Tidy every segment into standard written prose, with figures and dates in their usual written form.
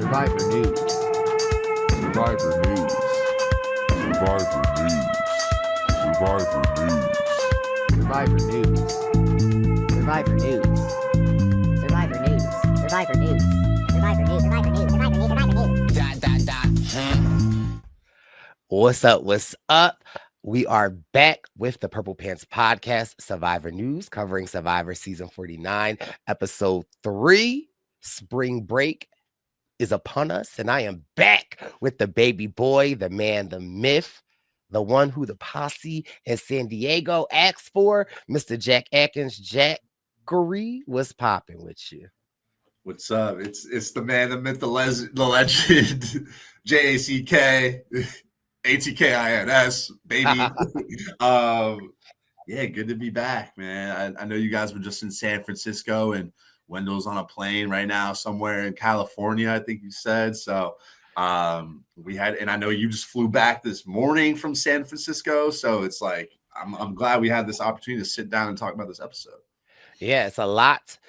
Survivor News. Survivor News. Survivor News. Survivor News. Survivor News. Survivor News. Survivor News. Survivor News. Survivor News. Survivor News. Survivor News. Survivor News. What's up? What's up? We are back with the Purple Pants Podcast, Survivor News, covering Survivor Season 49, Episode 3. Spring break is upon us, and I am back with the baby boy, the man, the myth, the one who the posse in San Diego asked for, Mr. Jack Atkins. Jackery, what's popping with you? What's up? It's the man, the myth, the legend, Jack. Atkins, baby. Yeah, good to be back, man. I know you guys were just in San Francisco, and Wendell's on a plane right now somewhere in California, I think you said. So we had, and I know you just flew back this morning from San Francisco. So it's like, I'm glad we had this opportunity to sit down and talk about this episode. Yeah, it's a lot.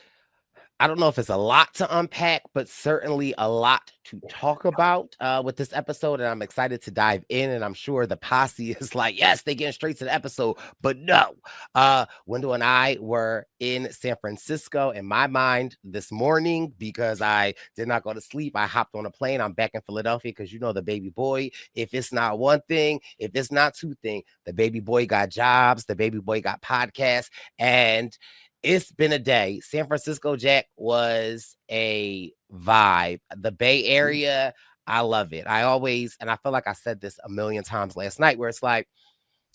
I don't know if it's a lot to unpack, but certainly a lot to talk about with this episode. And I'm excited to dive in. And I'm sure the posse is like, yes, they're getting straight to the episode. But no, Wendell and I were in San Francisco in my mind this morning because I did not go to sleep. I hopped on a plane. I'm back in Philadelphia because you know the baby boy. If it's not one thing, if it's not two things, the baby boy got jobs. The baby boy got podcasts. And it's been a day. San Francisco, Jack, was a vibe. The Bay Area, I love it. I always, and I feel like I said this a million times last night, where it's like,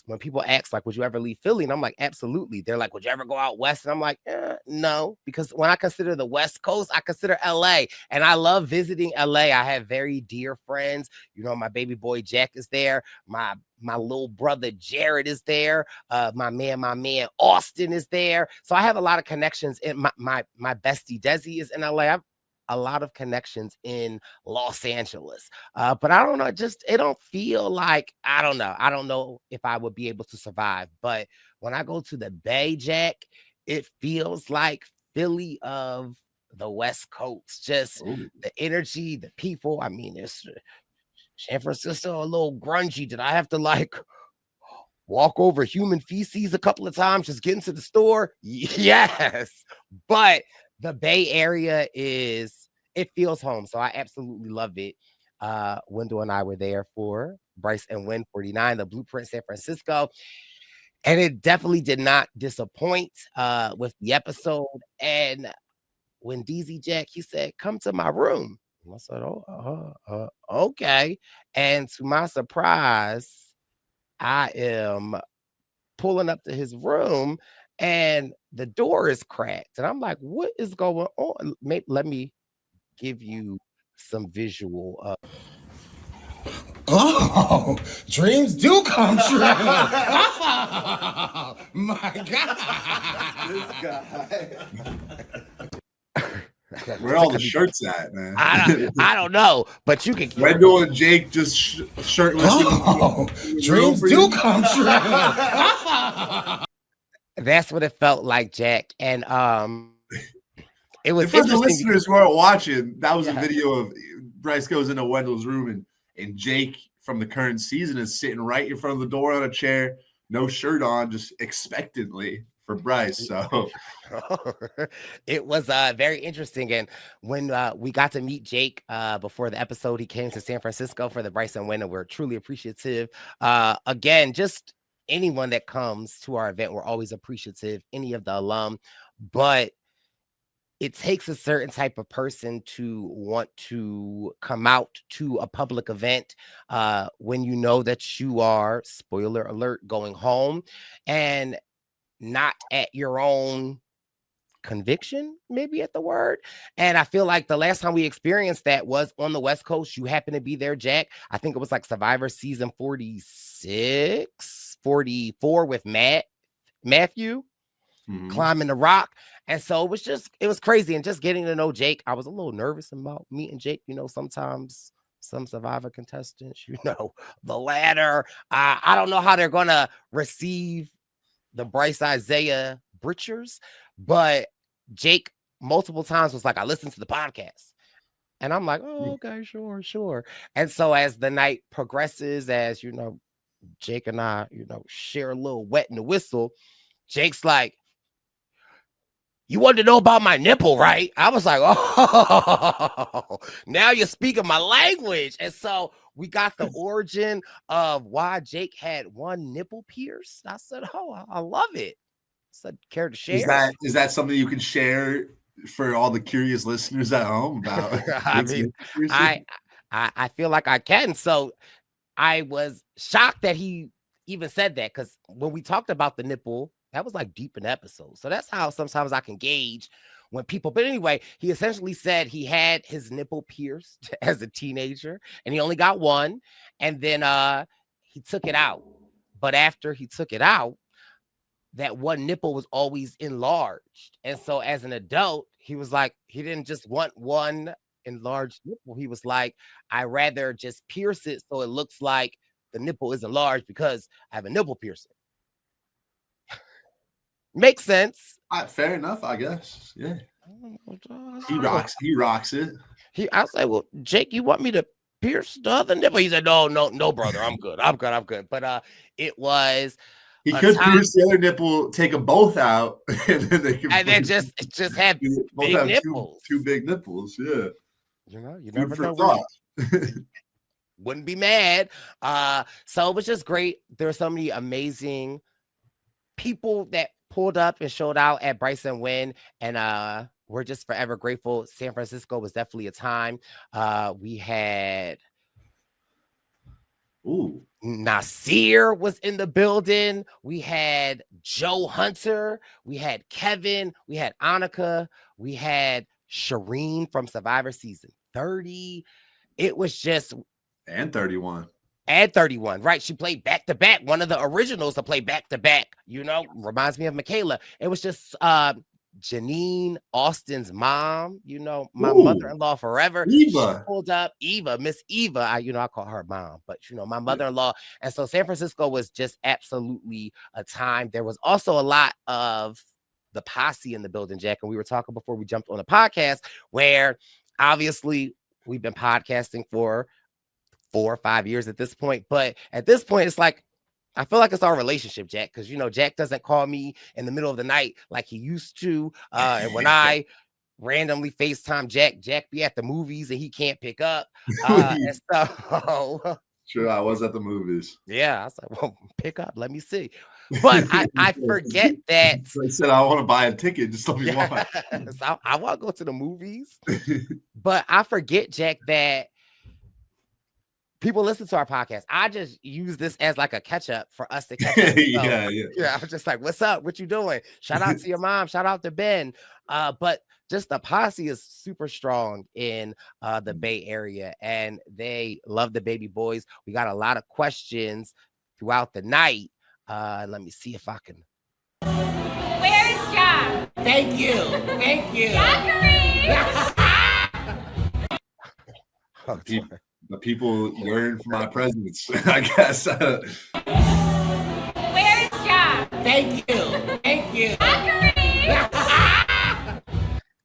when people ask, like, would you ever leave Philly? And I'm like, absolutely. They're like, would you ever go out west? And I'm like, no, because when I consider the West Coast, I consider LA. And I love visiting LA. I have very dear friends. You know, my baby boy Jack is there. My little brother Jared is there. My man Austin is there. So I have a lot of connections. In my bestie Desi is in LA. I have a lot of connections in Los Angeles. But I don't know, it don't feel like, I don't know if I would be able to survive. But when I go to the Bay, Jack, it feels like Philly of the West Coast. Just the energy, the people. I mean, it's San Francisco a little grungy. Did I have to like walk over human feces a couple of times just getting to the store? Yes. But the Bay Area it feels home. So I absolutely love it. Wendell and I were there for Brice and Win 49, the Blueprint San Francisco. And it definitely did not disappoint with the episode. And when DZ Jack, he said, come to my room. I said, okay. And to my surprise, I am pulling up to his room and the door is cracked. And I'm like, what is going on? Let me give you some visual of. Oh, dreams do come true. Oh, my God. This guy. Where are all the shirts at, man? I don't know, but you can. Wendell and Jake just shirtless. Oh, dreams do come true. That's what it felt like, Jack. And it was for the listeners who aren't watching, that was a video of Brice goes into Wendell's room and Jake from the current season is sitting right in front of the door on a chair, no shirt on, just expectantly for Brice. So it was very interesting. And when we got to meet Jake before the episode, he came to San Francisco for the Brice and Win, and we're truly appreciative. Again, just anyone that comes to our event, we're always appreciative, any of the alum, but it takes a certain type of person to want to come out to a public event when you know that you are, spoiler alert, going home and not at your own conviction, maybe at the word. And I feel like the last time we experienced that was on the West Coast. You happen to be there, Jack. I think it was like Survivor Season 46, 44 with Matthew. Climbing the rock. And so it was crazy. And just getting to know Jake, I was a little nervous about meeting Jake. You know, sometimes some Survivor contestants, you know, the ladder. I don't know how they're going to receive the Brice Izyah Britchers, but Jake multiple times was like, I listened to the podcast. And I'm like, oh, okay, sure, sure. And so as the night progresses, as Jake and I, share a little wet in the whistle, Jake's like, you wanted to know about my nipple, right? I was like, oh, now you're speaking my language. And so we got the origin of why Jake had one nipple pierced. I said, oh, I love it. I said, care to share? Is that something you can share for all the curious listeners at home about? I mean, I feel like I can. So I was shocked that he even said that, because when we talked about the nipple, that was like deep in the episode. So that's how sometimes I can gauge when people, but anyway, he essentially said he had his nipple pierced as a teenager and he only got one. And then he took it out. But after he took it out, that one nipple was always enlarged. And so as an adult, he was like, he didn't just want one enlarged nipple. He was like, I rather just pierce it so it looks like the nipple is enlarged because I have a nipple piercing. Makes sense. Fair enough, I guess. Yeah. He rocks it. I was like, well, Jake, you want me to pierce the other nipple? He said, no, brother, I'm good. But it was. He could pierce the other nipple, take them both out, and then they can. And then just have big nipples. Two big nipples. Yeah. You never know. Wouldn't be mad. So it was just great. There were so many amazing people that pulled up and showed out at Brice and Win, and we're just forever grateful. San Francisco was definitely a time. We had Nasir was in the building. We had Joe Hunter. We had Kevin. We had Annika. We had Shireen from Survivor season 30. It was just and 31. And 31, right? She played back-to-back, one of the originals to play back-to-back, reminds me of Michaela. It was just Janine Austin's mom, my mother-in-law forever. Eva. She pulled up, Miss Eva. I call her mom, but my mother-in-law. And so San Francisco was just absolutely a time. There was also a lot of the posse in the building, Jack, and we were talking before we jumped on the podcast, where obviously we've been podcasting for 4 or 5 years at this point. But at this point, it's like, I feel like it's our relationship, Jack, because, Jack doesn't call me in the middle of the night like he used to. And when I randomly FaceTime Jack be at the movies and he can't pick up. And so, sure, I was at the movies. Yeah, I was like, well, pick up. Let me see. But I forget that. I said, I want to buy a ticket. Just let me watch. I want to go to the movies. But I forget, Jack, that people listen to our podcast. I just use this as like a catch up for us to catch up. Yeah. I'm just like, what's up? What you doing? Shout out to your mom. Shout out to Ben. But just the posse is super strong in the Bay Area, and they love the baby boys. We got a lot of questions throughout the night. Let me see if I can. Where's Jack? Thank you. Jackery! The people yearn for my presence, I guess. Where's Jack? Thank you. Jackery!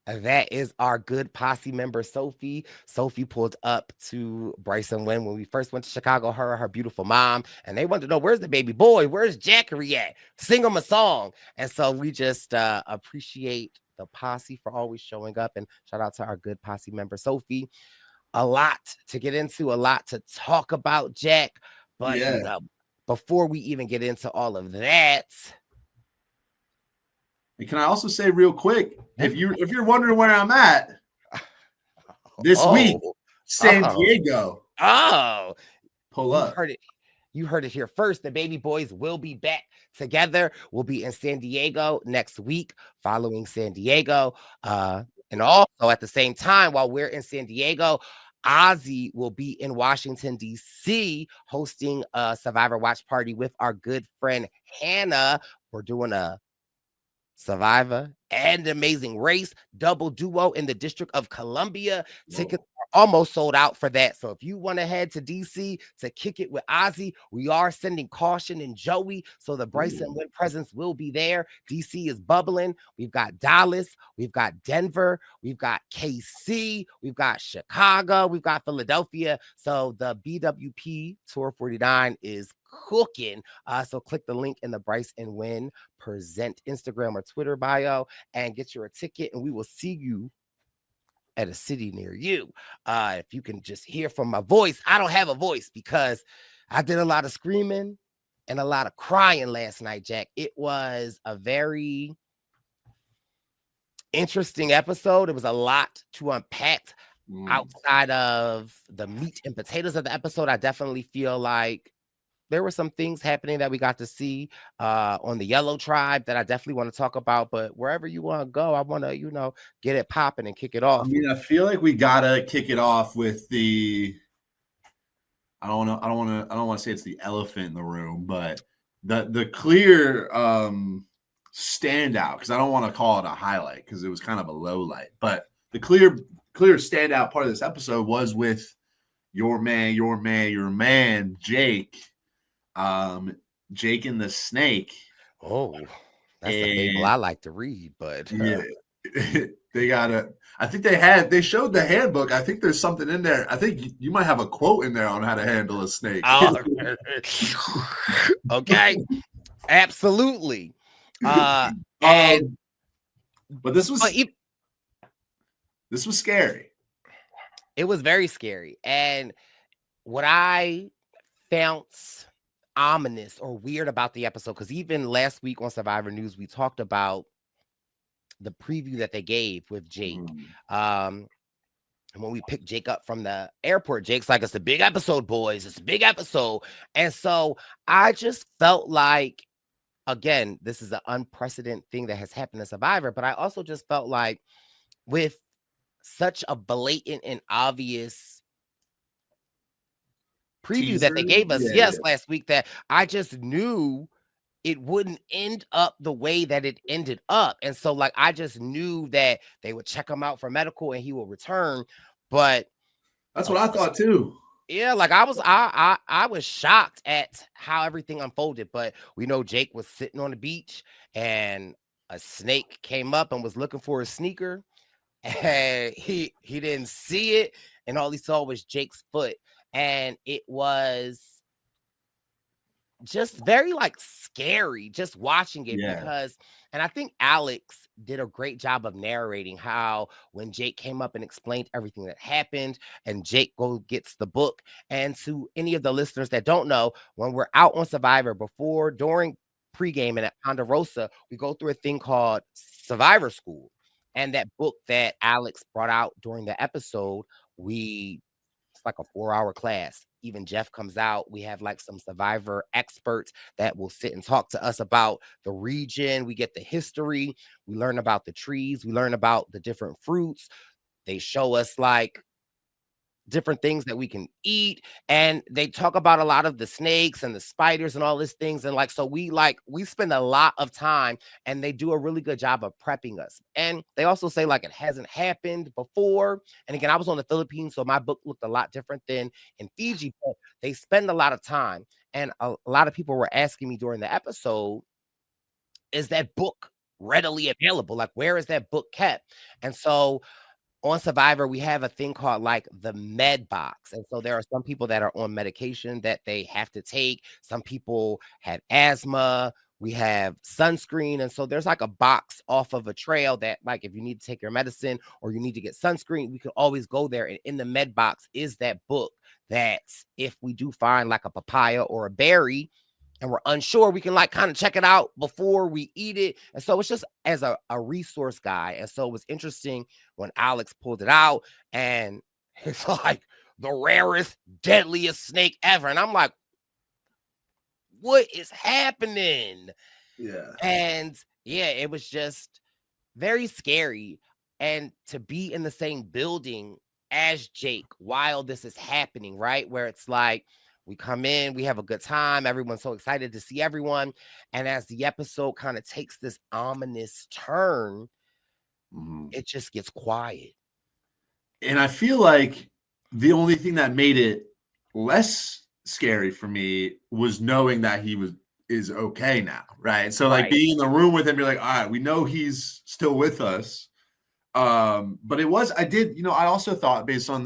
That is our good posse member, Sophie. Sophie pulled up to Brice and Win when we first went to Chicago, her and her beautiful mom, and they wanted to know, where's the baby boy? Where's Jackery at? Sing him a song. And so we just appreciate the posse for always showing up, and shout out to our good posse member, Sophie. A lot to get into, a lot to talk about, Jack. But before we even get into all of that, and can I also say real quick, if you're wondering where I'm at this week, San Diego. Pull up. You heard it here first. The baby boys will be back together. We'll be in San Diego next week, following San Diego. And also at the same time, while we're in San Diego, Ozzy will be in Washington, D.C., hosting a Survivor Watch Party with our good friend Hannah. We're doing a Survivor and Amazing Race double duo in the District of Columbia. Tickets almost sold out for that. So if you want to head to DC to kick it with Ozzy, we are sending Caution and Joey. So the Brice and Win presence will be there. DC is bubbling. We've got Dallas. We've got Denver. We've got KC. We've got Chicago. We've got Philadelphia. So the BWP Tour 49 is cooking. So click the link in the Brice and Win Present Instagram or Twitter bio and get your ticket, and we will see you at a city near you. If you can just hear from my voice, I don't have a voice because I did a lot of screaming and a lot of crying last night, Jack. It was a very interesting episode. It was a lot to unpack outside of the meat and potatoes of the episode. I definitely feel like there were some things happening that we got to see on the Yellow Tribe that I definitely want to talk about. But wherever you want to go, I want to, get it popping and kick it off. I mean, I feel like we gotta kick it off with the. I don't want to say it's the elephant in the room, but the clear standout, because I don't want to call it a highlight because it was kind of a low light, but the clear standout part of this episode was with your man, Jake. Jake and the Snake. Oh, that's the fable I like to read, but yeah, they showed the handbook. I think there's something in there. I think you might have a quote in there on how to handle a snake. Oh, okay, absolutely. But this was scary. It was very scary, and what I found ominous or weird about the episode, because even last week on Survivor News, we talked about the preview that they gave with Jake. And when we picked Jake up from the airport, Jake's like, it's a big episode, boys. It's a big episode. And so I just felt like, again, this is an unprecedented thing that has happened in Survivor, but I also just felt like with such a blatant and obvious preview that they gave us last week, that I just knew it wouldn't end up the way that it ended up. And so like I just knew that they would check him out for medical and he will return. But that's what I thought too. Yeah, like I was shocked at how everything unfolded. But we know Jake was sitting on the beach and a snake came up and was looking for his sneaker, and he didn't see it, and all he saw was Jake's foot. And it was just very like scary just watching it because, and I think Alex did a great job of narrating how when Jake came up and explained everything that happened, and Jake gets the book. And to any of the listeners that don't know, when we're out on Survivor, before, during, pregame, and at Ponderosa, we go through a thing called Survivor School. And that book that Alex brought out during the episode, it's like a 4-hour class. Even Jeff comes out. We have like some Survivor experts that will sit and talk to us about the region. We get the history. We learn about the trees. We learn about the different fruits. They show us like different things that we can eat, and they talk about a lot of the snakes and the spiders and all these things. And like, so we spend a lot of time, and they do a really good job of prepping us. And they also say like it hasn't happened before. And again, I was on the Philippines, so my book looked a lot different than in Fiji, but they spend a lot of time. And a lot of people were asking me during the episode, is that book readily available? Like, where is that book kept? And so on Survivor, we have a thing called like the med box. And so there are some people that are on medication that they have to take. Some people had asthma. We have sunscreen. And so there's like a box off of a trail that, like, if you need to take your medicine or you need to get sunscreen, we can always go there. And in the med box is that book that if we do find like a papaya or a berry and we're unsure, we can like kind of check it out before we eat it. And so it's just as a resource guy. And so it was interesting when Alex pulled it out, and it's like the rarest, deadliest snake ever. And I'm like, what is happening? Yeah. And yeah, it was just very scary. And to be in the same building as Jake while this is happening, right? Where it's like, we come in, we have a good time. Everyone's so excited to see everyone. And as the episode kind of takes this ominous turn, it just gets quiet. And I feel like the only thing that made it less scary for me was knowing that is okay now, right? So like Right. being in the room with him, you're like, all right, we know he's still with us. But I did, I also thought based on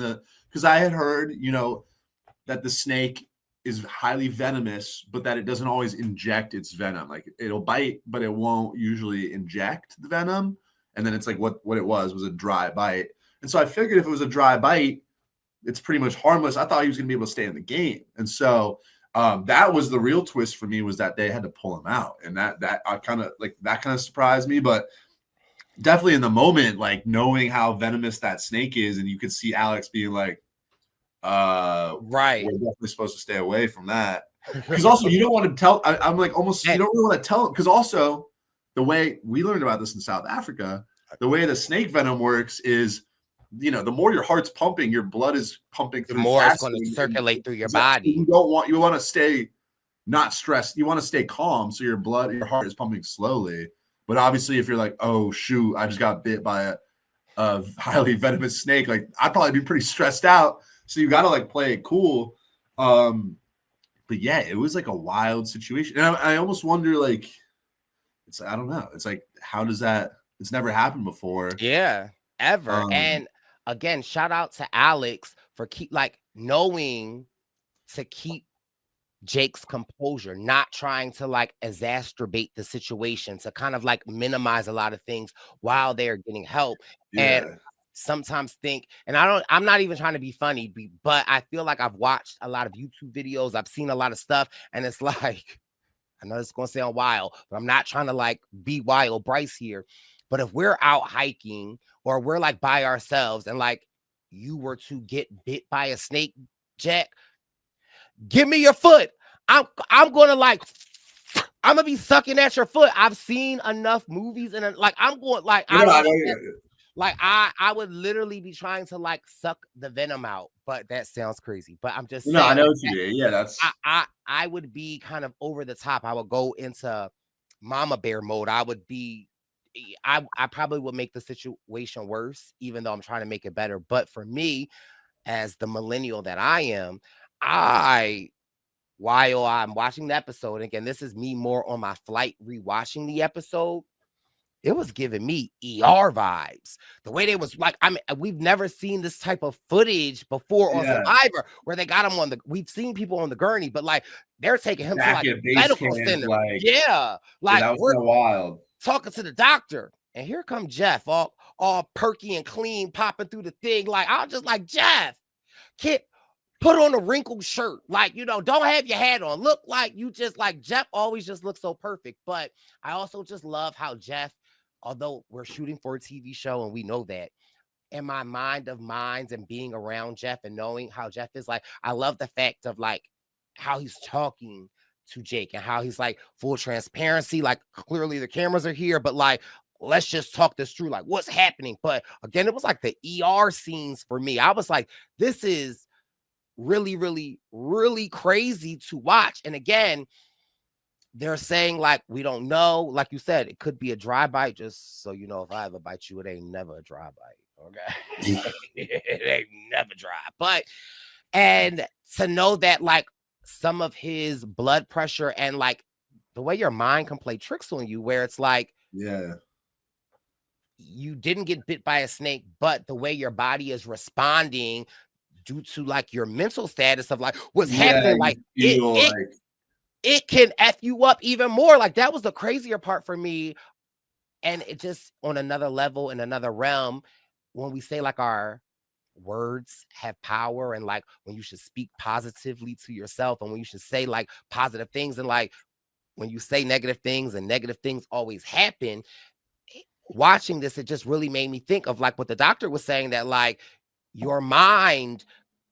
because I had heard, that the snake is highly venomous, but that it doesn't always inject its venom. Like it'll bite, but it won't usually inject the venom. And then it's like what it was a dry bite. And so I figured if it was a dry bite, it's pretty much harmless. I thought he was going to be able to stay in the game. And so that was the real twist for me, was that they had to pull him out. And that kind of surprised me. But definitely in the moment, like knowing how venomous that snake is, and you could see Alex being like, right, we're definitely supposed to stay away from that. Because also you don't want to tell, I'm like almost, you don't really want to tell him. Because also the way we learned about this in South Africa, the way the snake venom works is, the more your heart's pumping, your blood is pumping the through more it's faster, going to circulate through your so body. You want to stay not stressed. You want to stay calm. So your heart is pumping slowly. But obviously if you're like, oh shoot, I just got bit by a highly venomous snake, like I'd probably be pretty stressed out. So you got to like play it cool. But yeah, it was like a wild situation. And I almost wonder, like, I don't know. It's like, how does that, it's never happened before. Yeah, ever. And again, shout out to Alex for knowing to keep Jake's composure, not trying to like exacerbate the situation, to kind of like minimize a lot of things while they're getting help. Yeah. And sometimes think, and I'm not even trying to be funny, but I feel like I've watched a lot of YouTube videos, I've seen a lot of stuff, and it's like, I know it's gonna sound wild, but I'm not trying to like be wild Brice here. But if we're out hiking or we're like by ourselves and like you were to get bit by a snake, Jack, give me your foot. I'm gonna be sucking at your foot. I've seen enough movies and like I'm going like I would literally be trying to like suck the venom out, but that sounds crazy. But I'm just saying, I know what you mean. Yeah, that's I would be kind of over the top. I would go into mama bear mode. I probably would make the situation worse, even though I'm trying to make it better. But for me, as the millennial that I am, while I'm watching the episode, again, this is me more on my flight rewatching the episode, it was giving me ER vibes. The way they was like, we've never seen this type of footage before on Survivor, where they got him we've seen people on the gurney, but like they're taking him to like a medical center. That was so wild. Talking to the doctor, and here come Jeff, all perky and clean, popping through the thing. Like, I was just like, Jeff, kid, put on a wrinkled shirt. Like, don't have your hat on. Look like you just like Jeff always just looks so perfect. But I also just love how Jeff, although we're shooting for a TV show and we know that, in my mind of minds and being around Jeff and knowing how Jeff is, like, I love the fact of like how he's talking to Jake and how he's like full transparency. Like, clearly the cameras are here, but like, let's just talk this through. Like, what's happening? But again, it was like the ER scenes for me. I was like, this is really, really, really crazy to watch. And again, they're saying like, we don't know, like you said, it could be a dry bite. Just so you know, if I ever bite you, it ain't never a dry bite. Okay. It ain't never dry. But and to know that like some of his blood pressure and like the way your mind can play tricks on you, where it's like, you didn't get bit by a snake, but the way your body is responding due to like your mental status of like what's happening, like it can F you up even more. Like, that was the crazier part for me. And it just on another level, in another realm, when we say like our words have power and like when you should speak positively to yourself and when you should say like positive things, and like when you say negative things and negative things always happen. Watching this, it just really made me think of like what the doctor was saying, that like your mind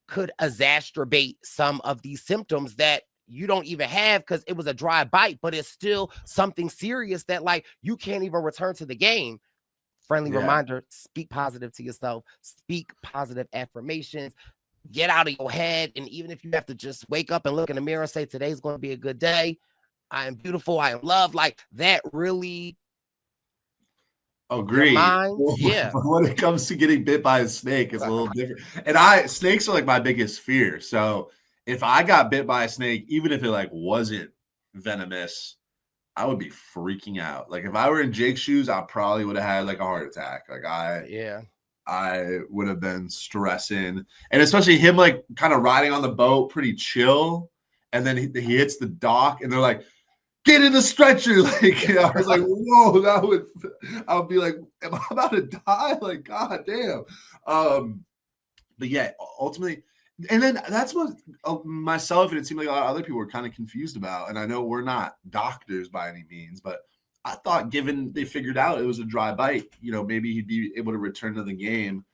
could exacerbate some of these symptoms that you don't even have because it was a dry bite, but it's still something serious that like you can't even return to the game. Friendly reminder, speak positive to yourself, speak positive affirmations, get out of your head. And even if you have to just wake up and look in the mirror and say, today's going to be a good day, I am beautiful, I am loved, like that really Agree. mind. Yeah. But when it comes to getting bit by a snake, it's a little different. And snakes are like my biggest fear. So if I got bit by a snake, even if it like wasn't venomous, I would be freaking out. Like if I were in Jake's shoes, I probably would have had like a heart attack. Like I would have been stressing, and especially him like kind of riding on the boat, pretty chill, and then he hits the dock, and they're like, "Get in the stretcher!" Like I was like, "Whoa!" I would be like, "Am I about to die?" Like, God damn. But yeah, ultimately. And then that's what myself and it seemed like a lot of other people were kind of confused about. And I know we're not doctors by any means, but I thought given they figured out it was a dry bite, maybe he'd be able to return to the game.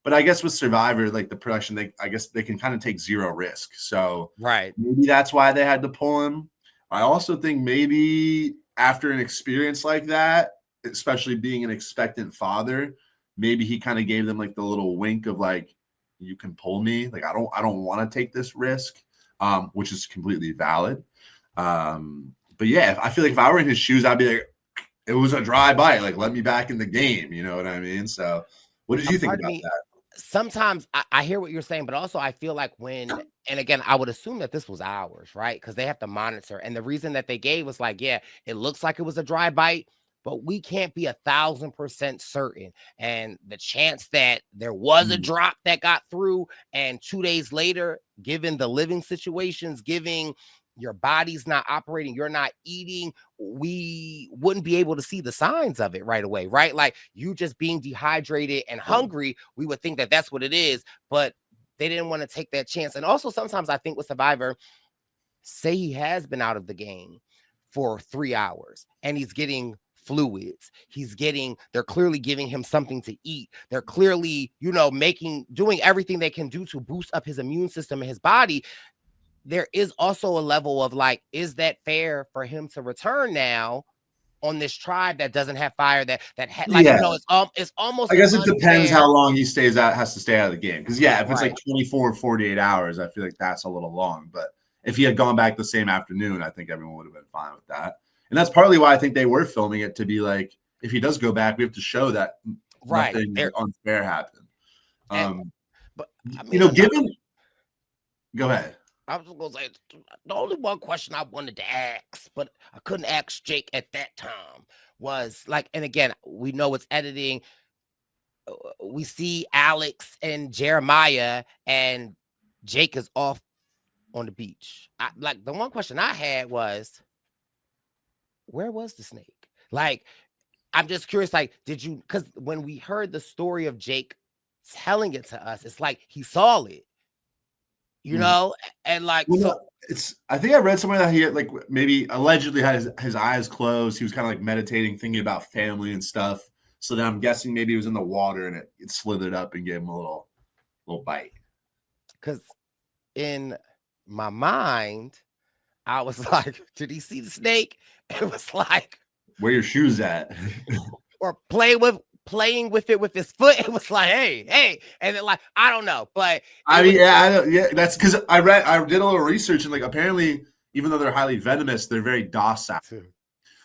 But I guess with Survivor, like the production, I guess they can kind of take zero risk. So maybe that's why they had to pull him. I also think maybe after an experience like that, especially being an expectant father, maybe he kind of gave them like the little wink of like, you can pull me. Like, I don't want to take this risk, which is completely valid. But yeah, I feel like if I were in his shoes, I'd be like, it was a dry bite. Like, let me back in the game. You know what I mean? So what did you think about that? Sometimes I hear what you're saying, but also I feel like and again, I would assume that this was ours, right? Because they have to monitor. And the reason that they gave was like, yeah, it looks like it was a dry bite, but we can't be 1,000% certain. And the chance that there was a drop that got through, and 2 days later, given the living situations, giving your body's not operating, you're not eating, we wouldn't be able to see the signs of it right away, right? Like you just being dehydrated and hungry, we would think that that's what it is, but they didn't want to take that chance. And also sometimes I think with Survivor, say he has been out of the game for 3 hours and he's getting fluids, they're clearly giving him something to eat, they're clearly doing everything they can do to boost up his immune system and his body. There is also a level of like, is that fair for him to return now on this tribe that doesn't have fire, it's almost, I guess it depends how long he has to stay out of the game, because if it's like 24 or 48 hours, I feel like that's a little long. But if he had gone back the same afternoon, I think everyone would have been fine with that. And that's partly why I think they were filming it, to be like, if he does go back, we have to show that nothing unfair happened. But I mean, go ahead. I was going to say, the only one question I wanted to ask, but I couldn't ask Jake at that time, was like, and again, we know it's editing. We see Alex and Jeremiah, and Jake is off on the beach. The one question I had was, where was the snake? Like, I'm just curious, like, because when we heard the story of Jake telling it to us, it's like he saw it, and like, I think I read somewhere that he had, like, maybe allegedly had his eyes closed. He was kind of like meditating, thinking about family and stuff. So then I'm guessing maybe he was in the water and it slithered up and gave him a little bite. Because in my mind, I was like, did he see the snake? It was like, where your shoes at? Or playing with it with his foot. It was like, hey, and then like, I don't know, but that's because I did a little research, and like apparently, even though they're highly venomous, they're very docile.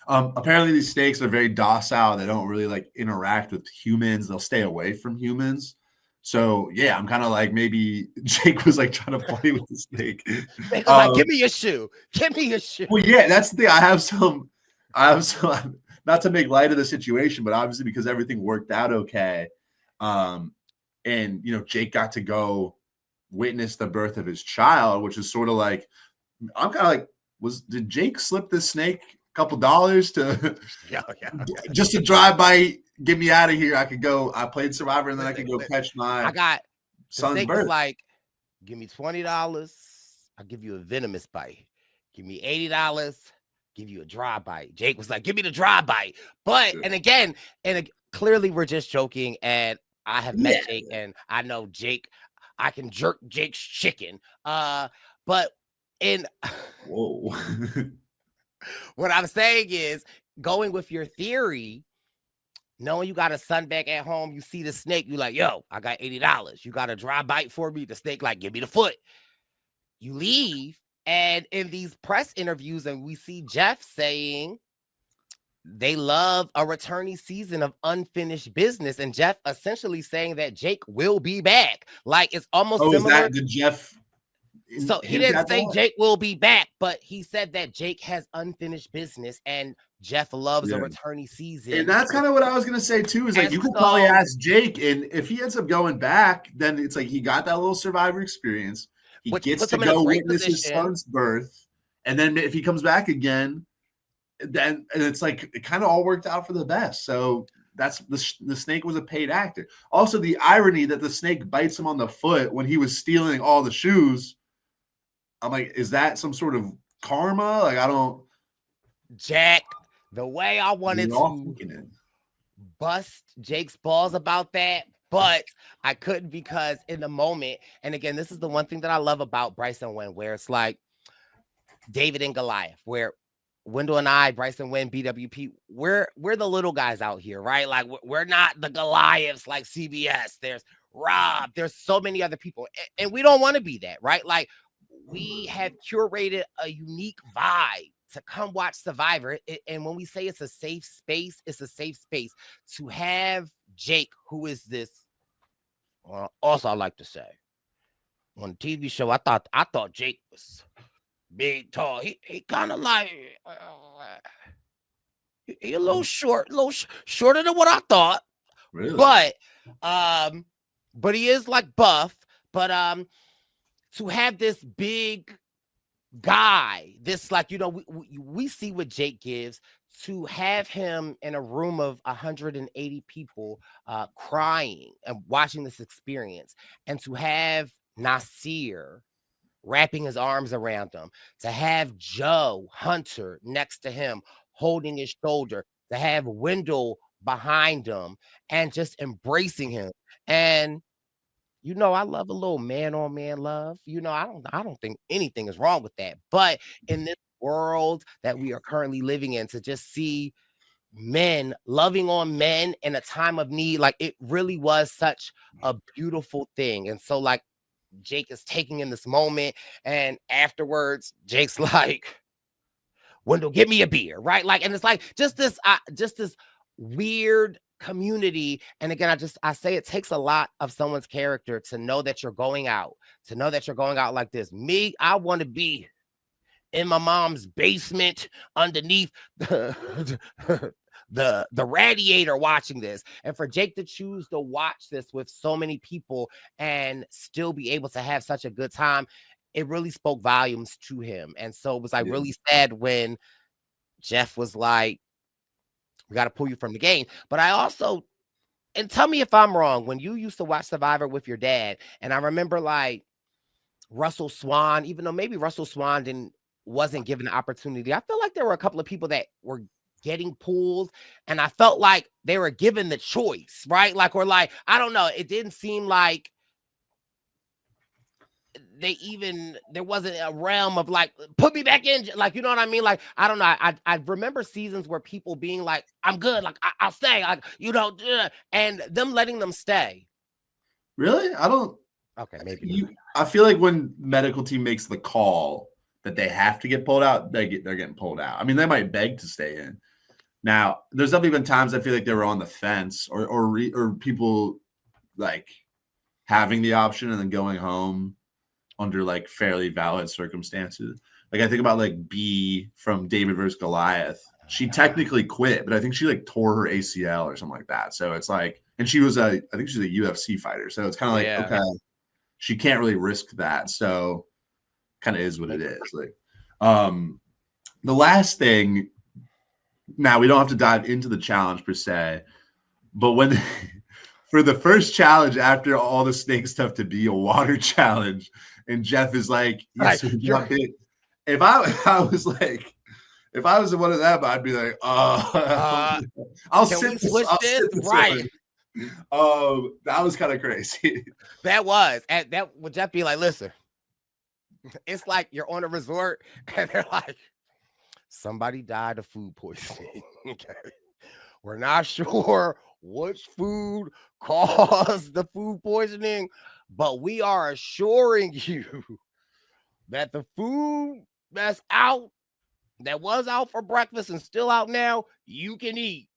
Apparently these snakes are very docile. They don't really like interact with humans. They'll stay away from humans. So yeah, I'm kind of like, maybe Jake was like trying to play with the snake. Like, give me your shoe. Give me your shoe. Well, yeah, that's the thing. I have some, not to make light of the situation, but obviously because everything worked out okay. And Jake got to go witness the birth of his child, which is sort of like, I'm kind of like, did Jake slip this snake a couple dollars to just to drive by, get me out of here? I could go, I played Survivor, and then I could go catch my son's birth. Like, give me $20, I'll give you a venomous bite. Give me $80, give you a dry bite. Jake was like, give me the dry bite. But clearly we're just joking, and I have met Jake, and I know Jake, I can jerk Jake's chicken. But whoa. What I'm saying is, going with your theory, knowing you got a son back at home, you see the snake, you like, yo, I got $80. You got a dry bite for me? The snake like, give me the foot. You leave, and in these press interviews, and we see Jeff saying, they love a returning season of unfinished business, and Jeff essentially saying that Jake will be back. Like it's almost Oh, is similar. that, did Jeff So he hint didn't at say that? Jake will be back, but he said that Jake has unfinished business and Jeff loves a Yeah. returning And season. that's kind of what I was gonna say too. Is like And you could probably so- ask Jake, and if he ends up going back, then it's like he got that little Survivor experience. He Which gets puts to him in a go great witness his position. son's birth, and then if he comes back again, then and it's like it kind of all worked out for the best. So that's the snake was a paid actor. Also, the irony that the snake bites him on the foot when he was stealing all the shoes. I'm like, is that some sort of karma? Like, I don't. Jack, the way I wanted We're all to thinking it. bust Jake's balls about that, but I couldn't because in the moment, and again, this is the one thing that I love about Brice and Wynn, where it's like David and Goliath, where Wendell and I, Brice and Wynn, BWP, we're the little guys out here, right? Like we're not the Goliaths like CBS. There's Rob, there's so many other people, and we don't want to be that, right? Like we have curated a unique vibe to come watch Survivor. And when we say it's a safe space, it's a safe space to have Jake, who is this. Well, also, I like to say on the TV show, I thought Jake was big, tall. He kind of like he a little short, shorter than what I thought. Really? But he is like buff. But to have this big guy, this like, you know, we see what Jake gives, to have him in a room of 180 people crying and watching this experience, and to have Nasir wrapping his arms around him, to have Joe Hunter next to him holding his shoulder, to have Wendell behind him and just embracing him. And you know, I love a little man-on-man love. You know, I don't think anything is wrong with that. But in this world that we are currently living in, to just see men loving on men in a time of need, like it really was such a beautiful thing. And so, like, Jake is taking in this moment, and afterwards, Jake's like, Wendell, give me a beer, right? Like, and it's like just this weird community. And again, I say it takes a lot of someone's character to know that you're going out, like this. Me, I want to be in my mom's basement underneath the radiator watching this. And for Jake to choose to watch this with so many people and still be able to have such a good time, it really spoke volumes to him. And so it was like really sad when Jeff was like, we got to pull you from the game. But I also, and tell me if I'm wrong, when you used to watch Survivor with your dad, and I remember like Russell Swan, even though maybe Russell Swan wasn't given the opportunity, I feel like there were a couple of people that were getting pulled, and I felt like they were given the choice, right? Like, or like, I don't know, it didn't seem like there wasn't a realm of like, put me back in, like, you know what I mean? Like, I don't know. I remember seasons where people being like, I'm good, like I'll stay, like, you know, and them letting them stay. Really? I don't. Okay, maybe. I feel like when medical team makes the call that they have to get pulled out, they're getting pulled out. I mean, they might beg to stay in. Now, there's definitely been times I feel like they were on the fence, or people like having the option and then going home under like fairly valid circumstances. Like I think about like B from David versus Goliath. She technically quit, but I think she like tore her ACL or something like that. So it's like, and she was I think she's a UFC fighter. So it's kind of like, okay, she can't really risk that. So kind of is what it is. Like, the last thing, now we don't have to dive into the challenge per se, but when for the first challenge after all the snake stuff to be a water challenge, and Jeff is like, yes, if I was like, if I was one of them, I'd be like, I'll sit this right. That was kind of crazy. That was, and that would Jeff be like, listen, it's like you're on a resort and they're like, somebody died of food poisoning. Okay, we're not sure which food caused the food poisoning, but we are assuring you that the food that's out that was out for breakfast and still out now, you can eat.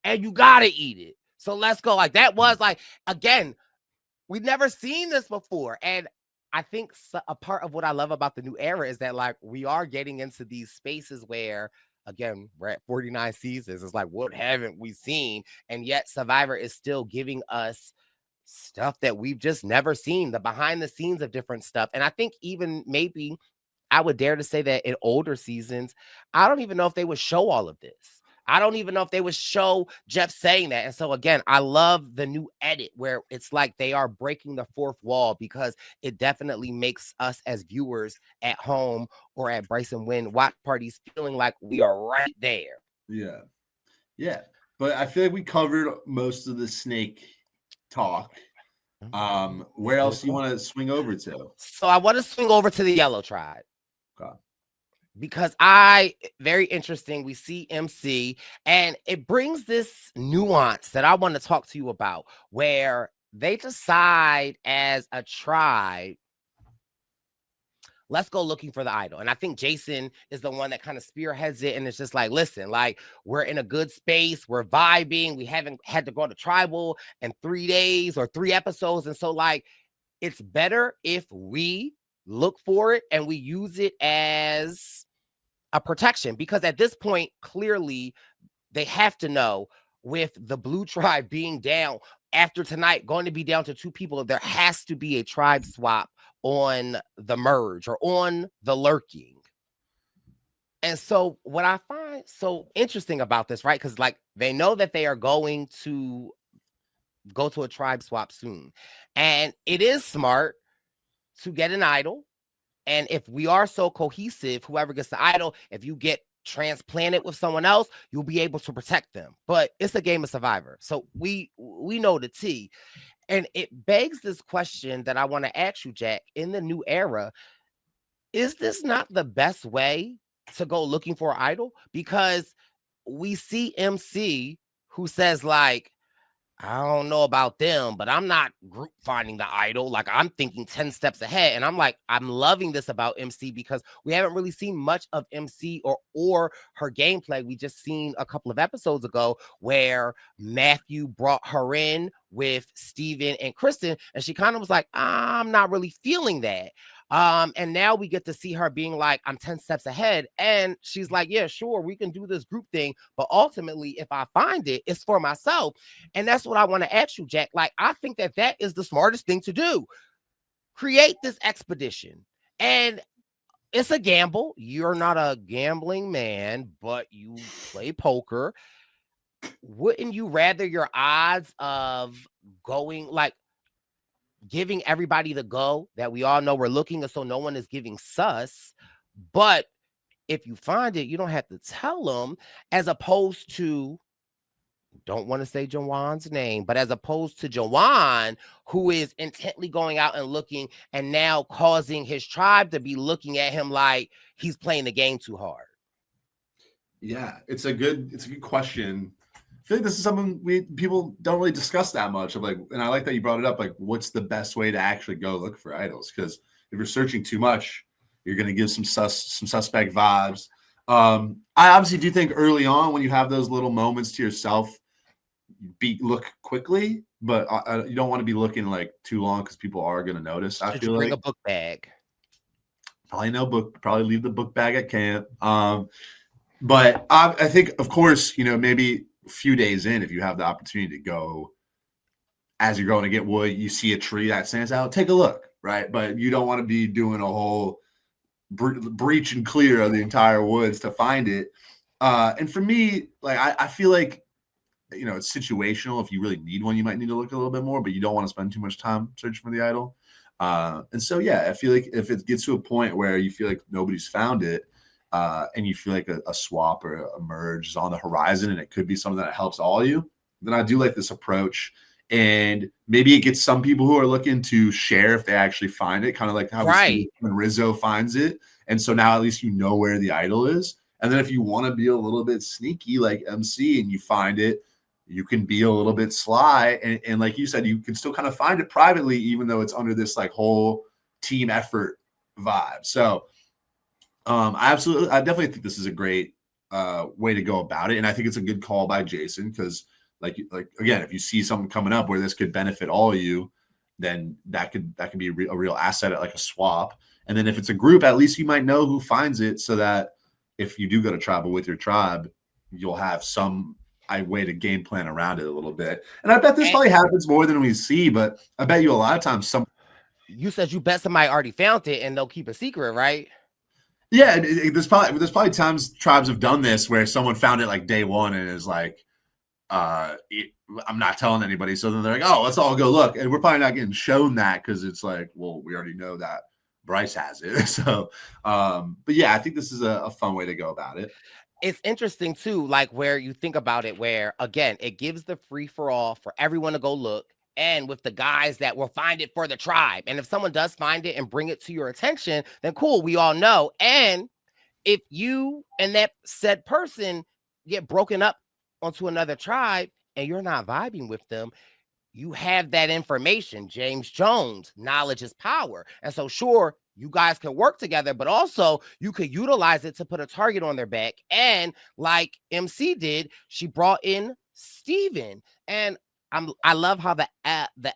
And you gotta eat it. So let's go. Like that was like, again, we've never seen this before. And I think a part of what I love about the new era is that like we are getting into these spaces where, again, we're at 49 seasons. It's like, what haven't we seen? And yet Survivor is still giving us stuff that we've just never seen, the behind the scenes of different stuff. And I think even maybe I would dare to say that in older seasons, I don't even know if they would show all of this. I don't even know if they would show Jeff saying that. And so again, I love the new edit where it's like they are breaking the fourth wall, because it definitely makes us as viewers at home or at Brice and Wynn watch parties feeling like we are right there. Yeah. Yeah. But I feel like we covered most of the snake talk. Where else do you want to swing over to? So I want to swing over to the Yellow Tribe. Okay. Because very interesting. We see MC, and it brings this nuance that I want to talk to you about, where they decide as a tribe, let's go looking for the idol. And I think Jason is the one that kind of spearheads it. And it's just like, listen, like we're in a good space. We're vibing. We haven't had to go to tribal in 3 days or 3 episodes. And so like, it's better if we look for it and we use it as a protection, because at this point, clearly they have to know, with the blue tribe being down after tonight, going to be down to 2 people, there has to be a tribe swap on the merge or on the lurking. And so what I find so interesting about this, right? Because like they know that they are going to go to a tribe swap soon. And it is smart to get an idol. And if we are so cohesive, whoever gets the idol, if you get transplanted with someone else, you'll be able to protect them. But it's a game of Survivor. So we know the T. And it begs this question that I want to ask you, Jack. In the new era, is this not the best way to go looking for an idol? Because we see MC who says like, I don't know about them, but I'm not group finding the idol. Like I'm thinking 10 steps ahead. And I'm like, I'm loving this about MC, because we haven't really seen much of MC or her gameplay. We just seen a couple of episodes ago where Matthew brought her in with Steven and Kristen, and she kind of was like, I'm not really feeling that. And now we get to see her being like, I'm 10 steps ahead. And she's like, yeah, sure, we can do this group thing. But ultimately, if I find it, it's for myself. And that's what I want to ask you, Jack. Like, I think that is the smartest thing to do. Create this expedition. And it's a gamble. You're not a gambling man, but you play poker. Wouldn't you rather your odds of going, like, giving everybody the go that we all know we're looking, so no one is giving sus, but if you find it, you don't have to tell them, as opposed to, don't want to say Jawan's name, but as opposed to Jawan, who is intently going out and looking and now causing his tribe to be looking at him like he's playing the game too hard. Yeah, it's a good question. I feel like this is something people don't really discuss that much of, like, and I like that you brought it up, like what's the best way to actually go look for idols? Because if you're searching too much, you're going to give some suspect vibes. I obviously do think early on, when you have those little moments to yourself, look quickly, but you don't want to be looking like too long, because people are going to notice. I feel bring like a book bag. Probably leave the book bag at camp. But I think, of course, maybe a few days in, if you have the opportunity to go as you're going to get wood, you see a tree that stands out, take a look, right? But you don't want to be doing a whole breach and clear of the entire woods to find it. And for me, like, I feel like, it's situational. If you really need one, you might need to look a little bit more, but you don't want to spend too much time searching for the idol. And so, yeah, I feel like if it gets to a point where you feel like nobody's found it, and you feel like a swap or a merge is on the horizon, and it could be something that helps all you, then I do like this approach. And maybe it gets some people who are looking to share if they actually find it, kind of like how we see when Rizzo finds it. And so now at least you know where the idol is. And then if you want to be a little bit sneaky like MC and you find it, you can be a little bit sly. And like you said, you can still kind of find it privately, even though it's under this like whole team effort vibe. So I definitely think this is a great way to go about it, and I think it's a good call by Jason because, like again, if you see something coming up where this could benefit all of you, then that could be a real asset at like a swap. And then if it's a group, at least you might know who finds it, so that if you do go to tribal with your tribe, you'll have some way to game plan around it a little bit. And I bet this probably happens more than we see, but I bet you a lot of times you said you bet somebody already found it and they'll keep a secret, right? Yeah, there's probably times tribes have done this where someone found it like day one and is like, I'm not telling anybody. So then they're like, oh, let's all go look. And we're probably not getting shown that because it's like, well, we already know that Brice has it. So, but yeah, I think this is a fun way to go about it. It's interesting too, like where you think about it, where again, it gives the free for all for everyone to go look. And with the guys that will find it for the tribe. And if someone does find it and bring it to your attention, then cool, we all know. And if you and that said person get broken up onto another tribe and you're not vibing with them, you have that information. James Jones, knowledge is power. And so sure, you guys can work together, but also you could utilize it to put a target on their back. And like MC did, she brought in Steven. And I love how the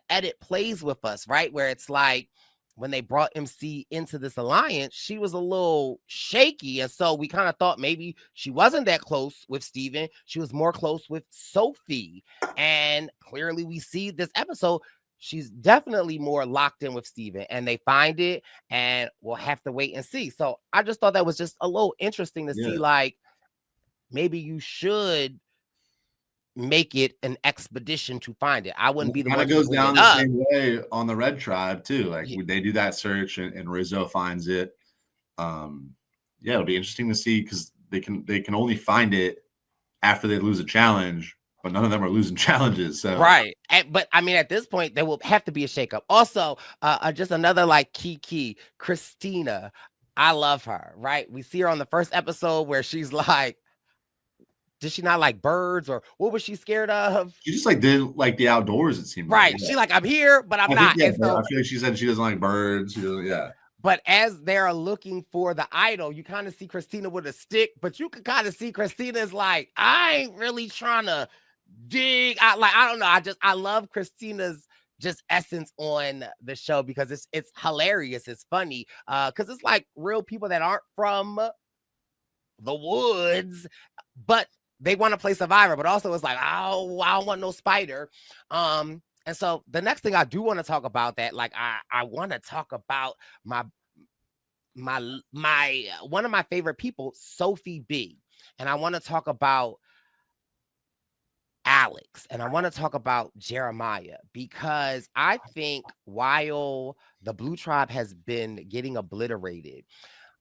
edit plays with us, right? Where it's like when they brought MC into this alliance, she was a little shaky. And so we kind of thought maybe she wasn't that close with Steven. She was more close with Sophie. And clearly we see this episode, she's definitely more locked in with Steven. And they find it and we'll have to wait and see. So I just thought that was just a little interesting to see, like, maybe you should make it an expedition to find it. I wouldn't be the one. It goes down the same way on the Red Tribe too. Like they do that search and Rizzo finds it. Yeah, it'll be interesting to see because they can only find it after they lose a challenge, but none of them are losing challenges. So right. But I mean, at this point, there will have to be a shakeup. Also, just another like key, Christina. I love her. Right. We see her on the first episode where she's like, did she not like birds or what was she scared of? She just like didn't like the outdoors, it seemed. Right. She like, I'm here, but I'm not. So, I feel like she said she doesn't like birds. But as they're looking for the idol, you kind of see Christina with a stick, but you can kind of see Christina's like, I ain't really trying to dig. I don't know. I love Christina's just essence on the show because it's hilarious. It's funny. Because it's like real people that aren't from the woods, but they want to play Survivor, but also it's like, oh, I don't want no spider. And so the next thing I do want to talk about that, like I want to talk about my one of my favorite people, Sophie B. And I want to talk about Alex, and I want to talk about Jeremiah, because I think while the Blue Tribe has been getting obliterated,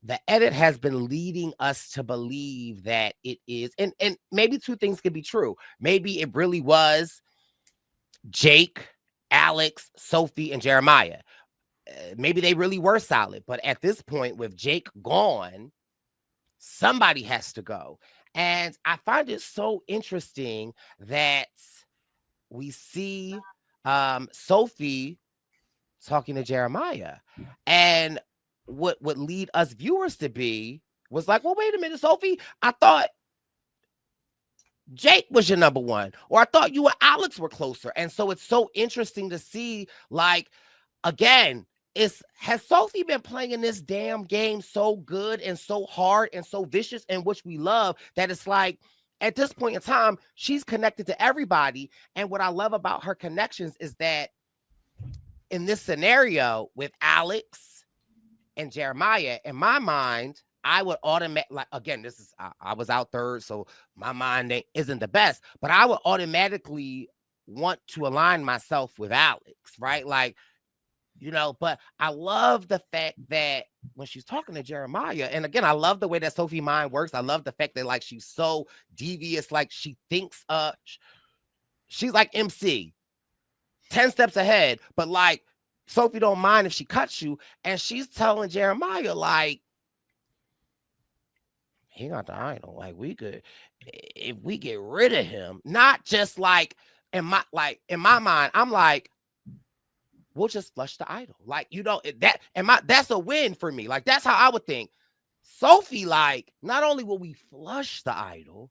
the edit has been leading us to believe that it is, and maybe two things could be true. Maybe it really was Jake, Alex, Sophie, and Jeremiah. Maybe they really were solid, but at this point, with Jake gone, somebody has to go. And I find it so interesting that we see Sophie talking to Jeremiah, and what would lead us viewers to be was like, well, wait a minute, Sophie, I thought Jake was your number one, or I thought you and Alex were closer. And so it's so interesting to see, like, again, has Sophie been playing this damn game so good and so hard and so vicious, and which we love, that it's like at this point in time, she's connected to everybody. And what I love about her connections is that in this scenario with Alex and Jeremiah, in my mind, I would automatically, like, again, this is, I was out third, so my mind isn't the best, but I would automatically want to align myself with Alex, right? Like, you know, but I love the fact that when she's talking to Jeremiah, and again, I love the way that Sophie mind works. I love the fact that, like, she's so devious, like she thinks, she's like MC, 10 steps ahead, but like, Sophie don't mind if she cuts you, and she's telling Jeremiah, like, he got the idol. Like, we could, if we get rid of him, not just like in my mind, I'm like, we'll just flush the idol. Like, you know, that's a win for me. Like, that's how I would think. Sophie, like, not only will we flush the idol,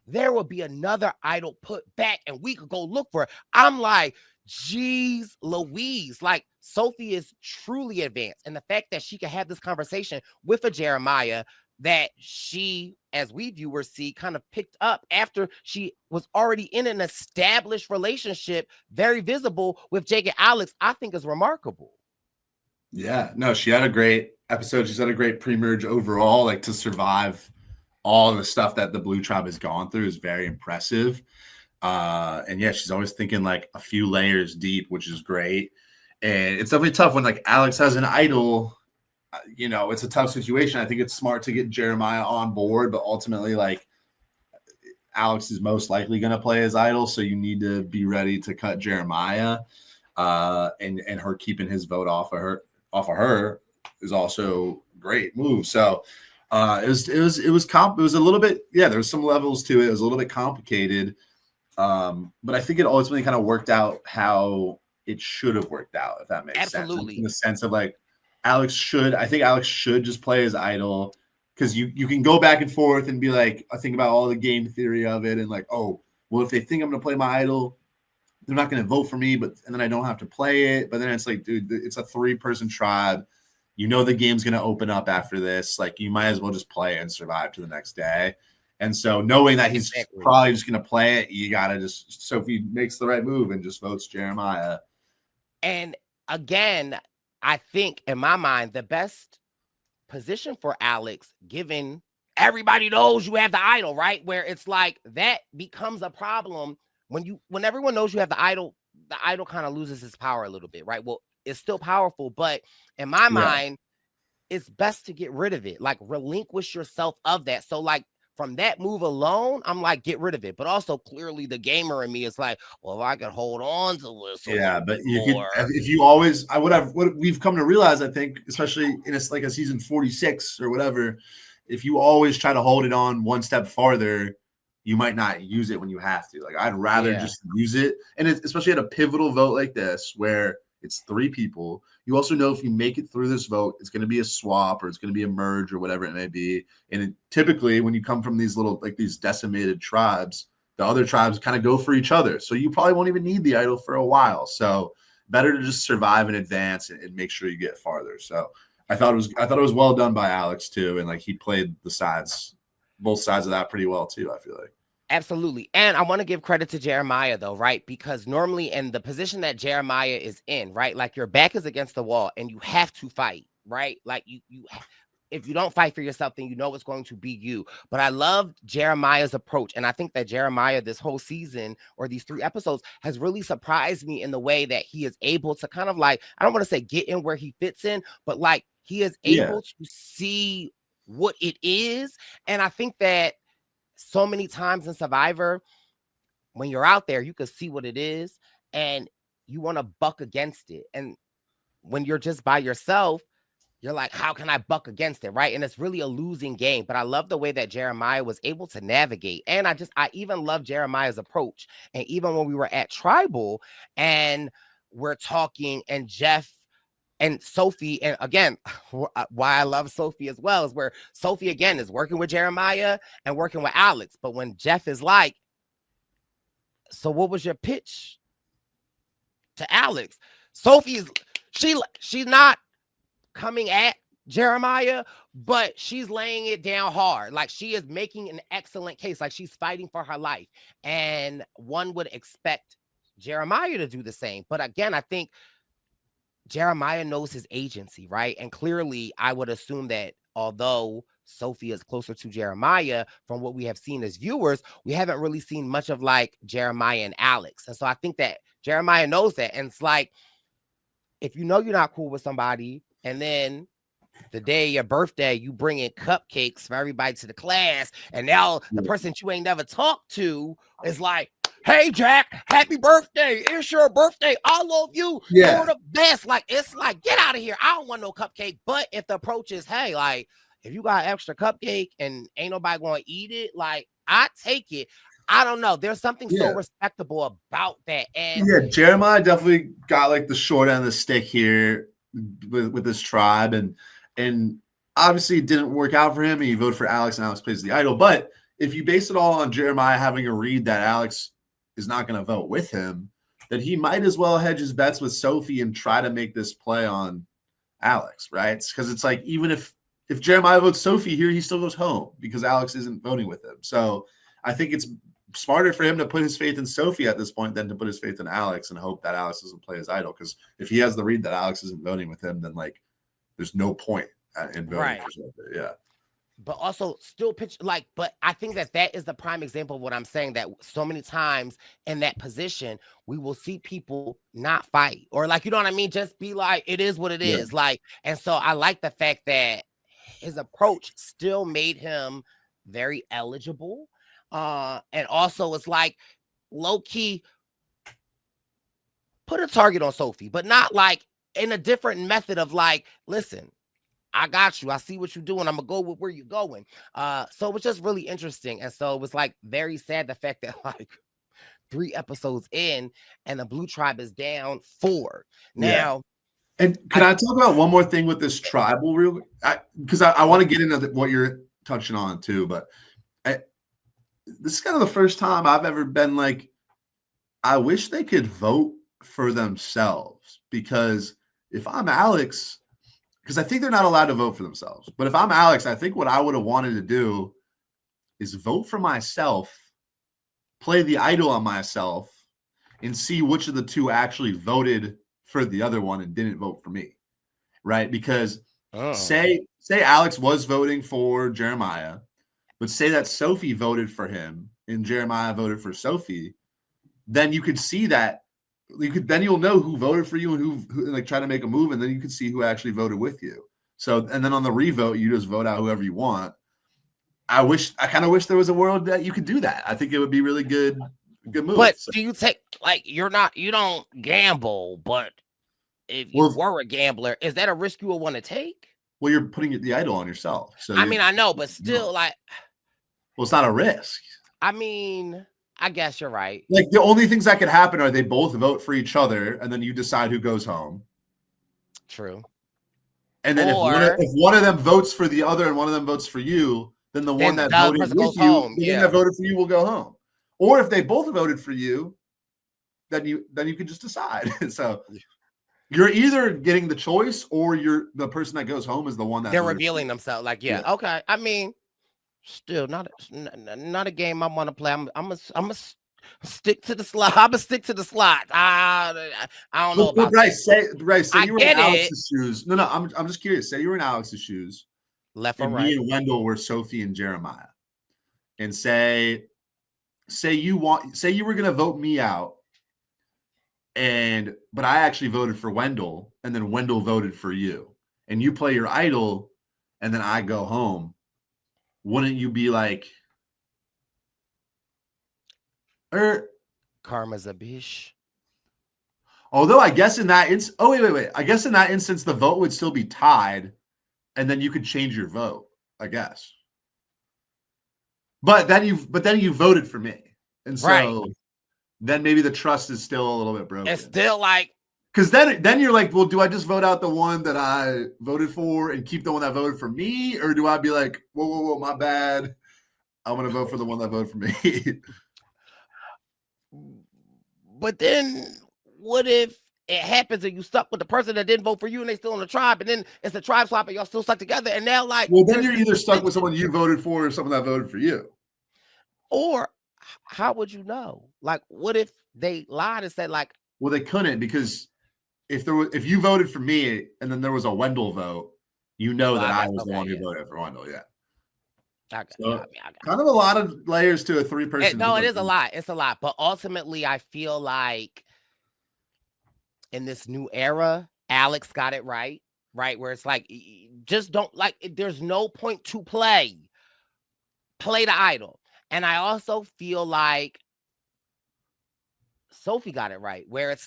there will be another idol put back and we could go look for it. I'm like, geez Louise, like Sophie is truly advanced. And the fact that she can have this conversation with a Jeremiah that she, as we viewers see, kind of picked up after she was already in an established relationship, very visible with Jake and Alex, I think is remarkable. Yeah, no, she had a great episode. She's had a great pre-merge overall. Like, to survive all the stuff that the Blue Tribe has gone through is very impressive. And yeah, she's always thinking like a few layers deep, which is great. And it's definitely tough when like Alex has an idol. You know, it's a tough situation. I think it's smart to get Jeremiah on board, but ultimately, like, Alex is most likely going to play his idol, so you need to be ready to cut Jeremiah. And her keeping his vote off of her is also a great move. So it was a little bit, yeah, there was some levels to it. It was a little bit complicated. But I think it ultimately kind of worked out how it should have worked out, if that makes sense. In the sense of like, I think Alex should just play his idol, because you can go back and forth and be like, I think about all the game theory of it and like, oh, well, if they think I'm going to play my idol, they're not going to vote for me, and then I don't have to play it. But then it's like, dude, it's a 3-person tribe. You know the game's going to open up after this. Like, you might as well just play it and survive to the next day. And so knowing that he's probably just going to play it, you got to just, Sophie makes the right move and just votes Jeremiah. And again, I think in my mind, the best position for Alex, given everybody knows you have the idol, right? Where it's like that becomes a problem when everyone knows you have the idol kind of loses its power a little bit, right? Well, it's still powerful, but in my mind, it's best to get rid of it. Like, relinquish yourself of that. So like, from that move alone, I'm like, get rid of it. But also, clearly, the gamer in me is like, well, if I could hold on to this. Yeah, but you could, if you always, what we've come to realize, I think, especially in a season 46 or whatever, if you always try to hold it on one step farther, you might not use it when you have to. Like, I'd rather just use it. And especially at a pivotal vote like this, where it's 3 people. You also know if you make it through this vote, it's going to be a swap or it's going to be a merge or whatever it may be. And typically, when you come from these little, like, these decimated tribes, the other tribes kind of go for each other. So you probably won't even need the idol for a while. So better to just survive in advance and make sure you get farther. So I thought it was well done by Alex too. And like, he played both sides of that pretty well too, I feel like. Absolutely. And I want to give credit to Jeremiah, though, right? Because normally in the position that Jeremiah is in, right, like, your back is against the wall and you have to fight, right? Like, if you don't fight for yourself, then you know it's going to be you. But I love Jeremiah's approach. And I think that Jeremiah, this whole season or these 3 episodes, has really surprised me in the way that he is able to kind of, like, I don't want to say get in where he fits in, but like, he is able to see what it is. And I think that so many times in Survivor, when you're out there, you can see what it is and you want to buck against it. And when you're just by yourself, you're like, how can I buck against it, right? And it's really a losing game. But I love the way that Jeremiah was able to navigate. And I even love Jeremiah's approach. And even when we were at Tribal and we're talking, and Jeff and Sophie, and again, why I love Sophie as well is where Sophie, again, is working with Jeremiah and working with Alex. But when Jeff is like, so what was your pitch to Alex? Sophie's, she's not coming at Jeremiah, but she's laying it down hard. Like, she is making an excellent case. Like, she's fighting for her life. And one would expect Jeremiah to do the same. But again, I think Jeremiah knows his agency, right? And clearly, I would assume that although Sophie is closer to Jeremiah, from what we have seen as viewers, we haven't really seen much of like Jeremiah and Alex. And so I think that Jeremiah knows that. And it's like, if you know you're not cool with somebody, and then the day of your birthday, you bring in cupcakes for everybody to the class, and now the person you ain't never talked to is like, hey, Jack, happy birthday. It's your birthday. I love you. You're the best. Like, it's like, get out of here. I don't want no cupcake. But if the approach is, hey, like, if you got extra cupcake and ain't nobody going to eat it, like, I take it. I don't know. There's something so respectable about that. And Jeremiah definitely got like the short end of the stick here with this tribe. And obviously it didn't work out for him, and he voted for Alex, and Alex plays the idol. But if you base it all on Jeremiah having a read that Alex is not going to vote with him, then he might as well hedge his bets with Sophie and try to make this play on Alex, right? Because it's like, even if Jeremiah votes Sophie here, he still goes home because Alex isn't voting with him. So I think it's smarter for him to put his faith in Sophie at this point than to put his faith in Alex and hope that Alex doesn't play his idol. Because if he has the read that Alex isn't voting with him, then like there's no point in voting for Sophie. Yeah. But also still pitch but I think that is the prime example of what I'm saying, that so many times in that position, we will see people not fight or you know what I mean? Just be like, it is what it is. And so I like the fact that his approach still made him very eligible. And also it's low key put a target on Sophie, but not in a different method of listen, I got you. I see what you're doing. I'm gonna go with where you're going. So it was just really interesting. And so it was very sad the fact that 3 episodes in and the Blue Tribe is down 4. Now, and can I talk about one more thing with this tribal real because I want to get into what you're touching on too, but this is kind of the first time I've ever been I wish they could vote for themselves, because if I'm Alex, because I think they're not allowed to vote for themselves. But if I'm Alex, I think what I would have wanted to do is vote for myself, play the idol on myself, and see which of the 2 actually voted for the other one and didn't vote for me, right? Because say Alex was voting for Jeremiah, but say that Sophie voted for him and Jeremiah voted for Sophie, then you could see that. Then you'll know who voted for you and who try to make a move, and then you can see who actually voted with you. So, and then on the revote, you just vote out whoever you want. I kind of wish there was a world that you could do that. I think it would be really good move. But do you take you don't gamble, but if you were a gambler, is that a risk you would want to take? Well, you're putting the idol on yourself. So I mean, I know, but still well, it's not a risk. I mean, I guess you're right. The only things that could happen are they both vote for each other, and then you decide who goes home. True. And then if one of them votes for the other and one of them votes for you, then the one that voted with you, the one that voted for you will go home. Or if they both voted for you, then you can just decide. So you're either getting the choice, or the person that goes home is the one that they're revealing themselves. Okay. I mean, still not a game I want to play. I'm a stick to the slot. I'm a stick to the slot. I don't know about Brice, say you were in Alex's shoes. No, I'm just curious. Say you were in Alex's shoes, left or and right. Me and Wendell were Sophie and Jeremiah, and say you were gonna vote me out, but I actually voted for Wendell, and then Wendell voted for you, and you play your idol, and then I go home. Wouldn't you be karma's a bitch? Although I guess in that instance, wait. I guess in that instance, the vote would still be tied, and then you could change your vote, I guess. But then you voted for me, and so then maybe the trust is still a little bit broken. It's still because then you're well, do I just vote out the one that I voted for and keep the one that voted for me, or do I be whoa, my bad, I'm gonna vote for the one that voted for me? But then what if it happens and you stuck with the person that didn't vote for you and they still in the tribe, and then it's a tribe swap and y'all still stuck together, and now well, then you're either stuck with someone you voted for or someone that voted for you. Or how would you know? What if they lied and said well, they couldn't, because if you voted for me and then there was a Wendell vote, that I was the one who voted for Wendell. Yeah. Kind of a lot of layers to a 3-person. No, it is a lot. It's a lot. But ultimately, I feel like in this new era, Alex got it right? Where it's just don't there's no point to play the idol. And I also feel like Sophie got it right, where it's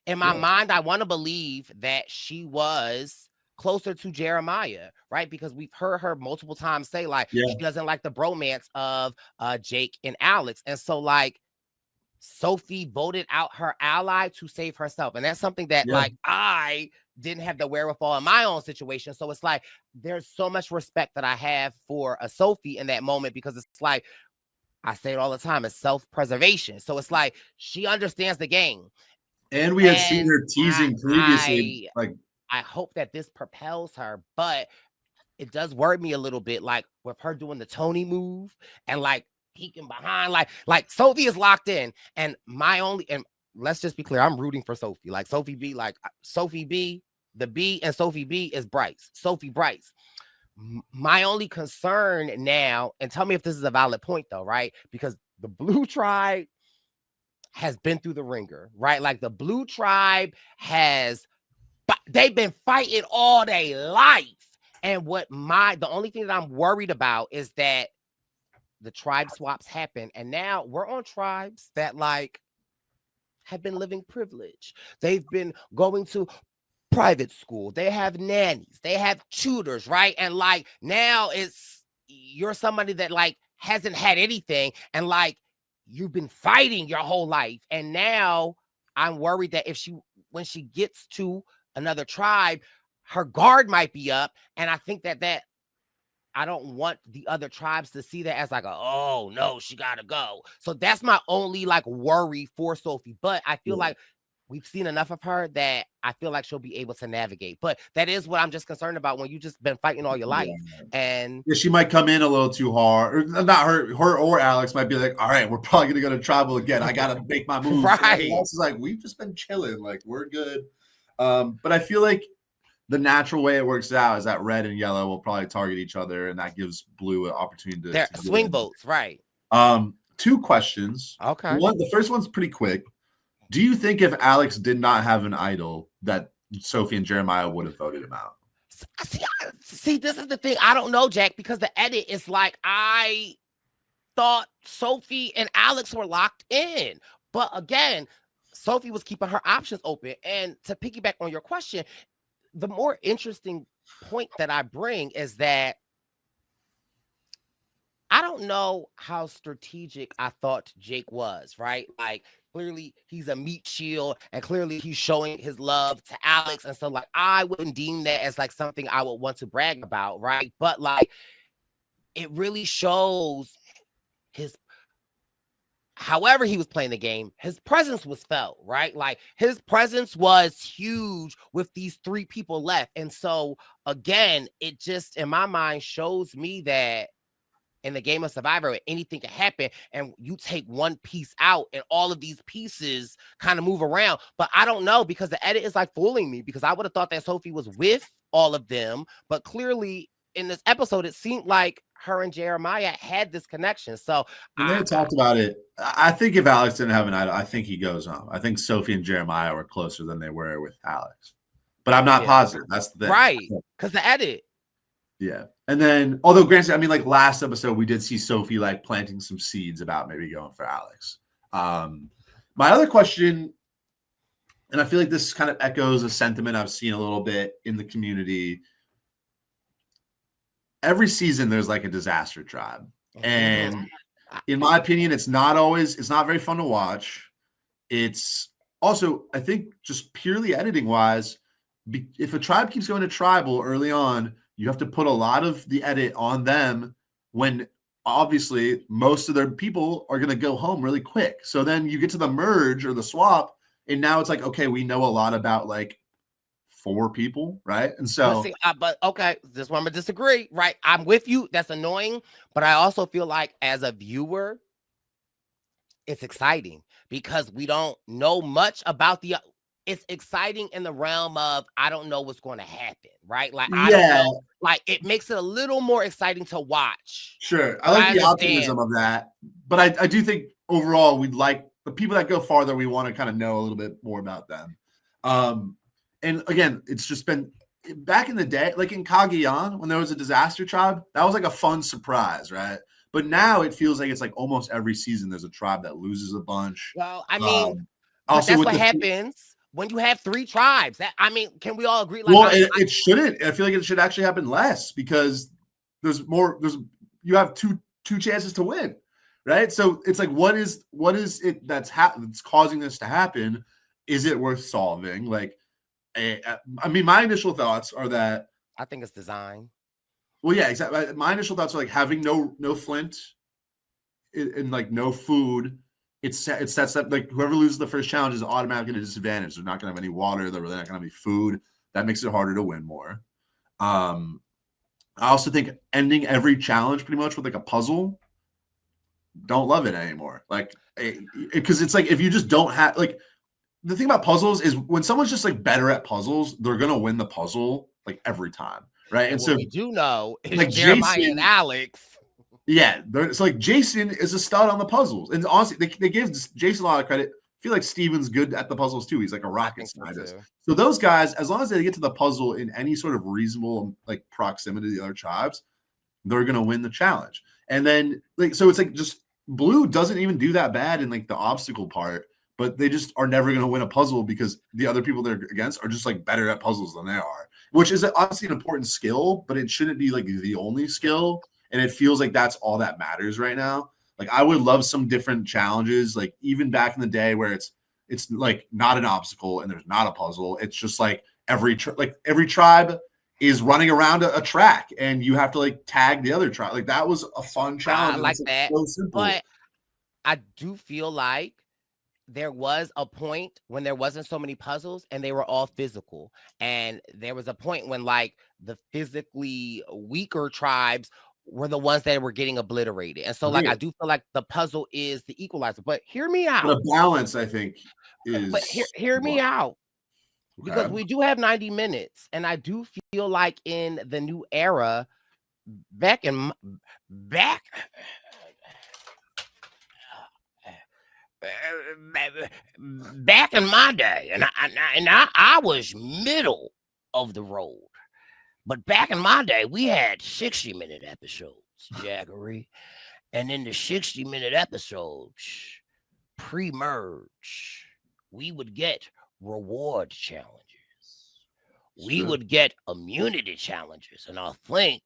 in my mind, I want to believe that she was closer to Jeremiah, right? Because we've heard her multiple times say she doesn't like the bromance of Jake and Alex. And so Sophie voted out her ally to save herself. And that's something that I didn't have the wherewithal in my own situation. So it's like there's so much respect that I have for a Sophie in that moment, because it's like I say it all the time, it's self-preservation. So it's like she understands the game. And we had seen And her teasing previously, I hope that this propels her, but it does worry me a little bit, like with her doing the Tony move and like peeking behind, like Sophie is locked in, and let's just be clear, I'm rooting for Sophie. Like Sophie B, the B and Sophie B is Brice, Sophie Brice. My only concern now, and tell me if this is a valid point though, right? Because the Blue Tribe has been through the ringer, right? Like the Blue Tribe they've been fighting all day life. And the only thing that I'm worried about is that the tribe swaps happen. And now we're on tribes that like have been living privilege. They've been going to private school. They have nannies. They have tutors, right? And like now you're somebody that like hasn't had anything. And like you've been fighting your whole life. And now I'm worried that when she gets to another tribe, her guard might be up, and I think that I don't want the other tribes to see that as like oh no, she gotta go. So that's my only like worry for Sophie. But I feel like we've seen enough of her that I feel like she'll be able to navigate. But that is what I'm just concerned about when you just been fighting all your life. And she might come in a little too hard. Or not her or Alex might be like, all right, we're probably gonna go to tribal again. I gotta make my move. Right. Alex is like, we've just been chilling, like we're good. But I feel like the natural way it works out is that red and yellow will probably target each other, and that gives blue an opportunity to swing votes, right? 2 questions. Okay. The first one's pretty quick. Do you think if Alex did not have an idol, that Sophie and Jeremiah would have voted him out? See, this is the thing. I don't know, Jack, because the edit is like I thought Sophie and Alex were locked in, but again, Sophie was keeping her options open. And to piggyback on your question, the more interesting point that I bring is that I don't know how strategic I thought Jake was, right? Like clearly he's a meat shield, and clearly he's showing his love to Alex. And so like I wouldn't deem that as like something I would want to brag about, right? But like it really shows however he was playing the game, his presence was felt, right? Like his presence was huge with these 3 people left. And so again, it just in my mind shows me that in the game of Survivor, anything can happen, and you take one piece out and all of these pieces kind of move around. But I don't know, because the edit is like fooling me, because I would have thought that Sophie was with all of them, but clearly in this episode, it seemed like her and Jeremiah had this connection. So they talked about it. I think if Alex didn't have an idol, I think he goes home. I think Sophie and Jeremiah were closer than they were with Alex, but I'm not positive. That's the thing. Right, because the edit. Yeah. And then, although granted, I mean, like last episode, we did see Sophie like planting some seeds about maybe going for Alex. My other question, and I feel like this kind of echoes a sentiment I've seen a little bit in the community. Every season, there's like a disaster tribe. And in my opinion, it's not very fun to watch. It's also, I think, just purely editing wise, if a tribe keeps going to tribal early on, you have to put a lot of the edit on them when obviously most of their people are going to go home really quick. So then you get to the merge or the swap, and now it's like, okay, we know a lot about like 4 people, right? And so, but okay, this one I'm gonna disagree, right? I'm with you. That's annoying, but I also feel like as a viewer, it's exciting because we don't know much about it's exciting in the realm of I don't know what's going to happen, right? Like I don't know, like it makes it a little more exciting to watch. Sure, I like the optimism of that, but I do think overall we'd like the people that go farther. We want to kind of know a little bit more about them. And again, it's just been back in the day, like in Cagayan, when there was a disaster tribe, that was like a fun surprise, right? But now it feels like it's like almost every season there's a tribe that loses a bunch. Well, I mean, also that's what happens when you have 3 tribes. Can we all agree? Like, well, it shouldn't. I feel like it should actually happen less because you have two chances to win, right? So it's like, what is it that's causing this to happen? Is it worth solving? Like, I mean, my initial thoughts are that I think it's design. well, yeah, exactly. My initial thoughts are like having no flint and like no food. It sets up like whoever loses the first challenge is automatically at a disadvantage. They're not going to have any water. They're really not going to have any food. That makes it harder to win more. I also think ending every challenge pretty much with like a puzzle. Don't love it anymore. Like, because it's like if you just don't have like the thing about puzzles is when someone's just like better at puzzles, they're gonna win the puzzle like every time, right? And And what so we do know is like Jeremiah Jason, and Alex. yeah, it's like Jason is a stud on the puzzles, and honestly, they give Jason a lot of credit. I feel like Steven's good at the puzzles too. He's like a rocket scientist. So those guys, as long as they get to the puzzle in any sort of reasonable like proximity to the other tribes, they're gonna win the challenge. And then like so, it's like just Blue doesn't even do that bad in like the obstacle part, but they just are never gonna win a puzzle because the other people they're against are just like better at puzzles than they are, which is obviously an important skill, but it shouldn't be like the only skill. And it feels like that's all that matters right now. Like I would love some different challenges, like even back in the day where it's like not an obstacle and there's not a puzzle. It's just like every tribe is running around a track and you have to like tag the other tribe. Like that was a fun challenge. I like that, so simple. but I do feel like there was a point when there wasn't so many puzzles and they were all physical. And there was a point when like the physically weaker tribes were the ones that were getting obliterated. And so like I do feel like the puzzle is the equalizer. But hear me out. The balance, I think, is but hear me out. Because we do have 90 minutes. And I do feel like in the new era, back in my day, and I was middle of the road. But back in my day, we had 60-minute episodes, Jackery. And in the 60-minute episodes, pre-merge, we would get reward challenges. We would get immunity challenges. And I think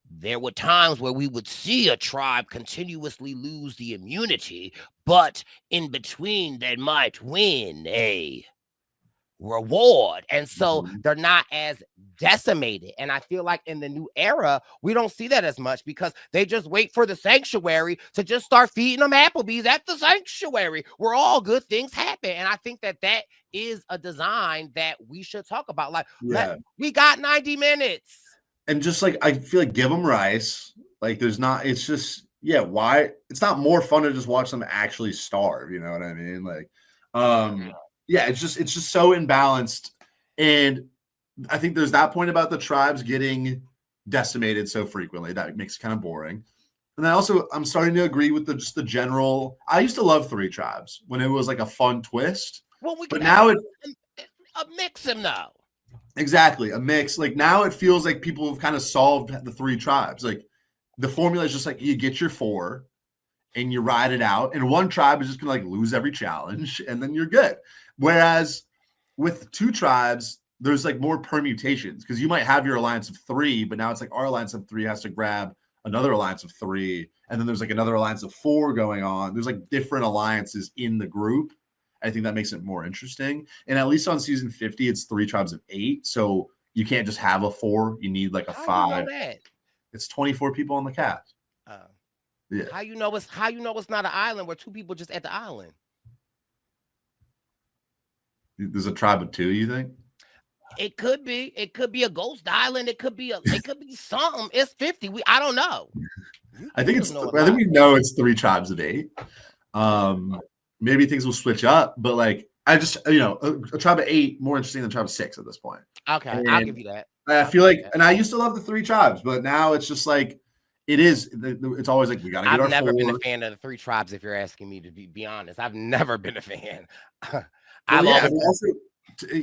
there were times where we would see a tribe continuously lose the immunity, but in between they might win a reward. And so they're not as decimated. And I feel like in the new era, we don't see that as much because they just wait for the sanctuary to just start feeding them Applebee's at the sanctuary where all good things happen. And I think that that is a design that we should talk about. Like, we got 90 minutes. And just like, I feel like give them rice. Like there's not, it's just, why? It's not more fun to just watch them actually starve. You know what I mean? Like, it's just so imbalanced. And I think there's that point about the tribes getting decimated so frequently that makes it kind of boring. And then also I'm starting to agree with just the general, I used to love 3 tribes when it was like a fun twist. Well, but now a mix them now. Exactly. A mix. Like now it feels like people have kind of solved the 3 tribes. Like the formula is just like you get your 4 and you ride it out. And one tribe is just going to like lose every challenge and then you're good. Whereas with 2 tribes, there's like more permutations because you might have your alliance of 3, but now it's like our alliance of 3 has to grab another alliance of 3. And then there's like another alliance of 4 going on. There's like different alliances in the group. I think that makes it more interesting. And at least on season 50, it's 3 tribes of 8. So you can't just have a 4. You need like a 5. How you know that? It's 24 people on the cast. Yeah. How you know it's not an island where 2 people just at the island? There's a tribe of 2, you think? It could be. It could be a ghost island. It could be something. It's 50. I don't know. I think we know it's 3 tribes of 8. Maybe things will switch up, but like I just a tribe of 8 more interesting than a tribe of 6 at this point. Okay, and I'll give you that. I feel like, and I used to love the 3 tribes, but now it's just like it's always like we gotta get our 4. I've never been a fan of the 3 tribes. If you're asking me to be honest, I've never been a fan. Also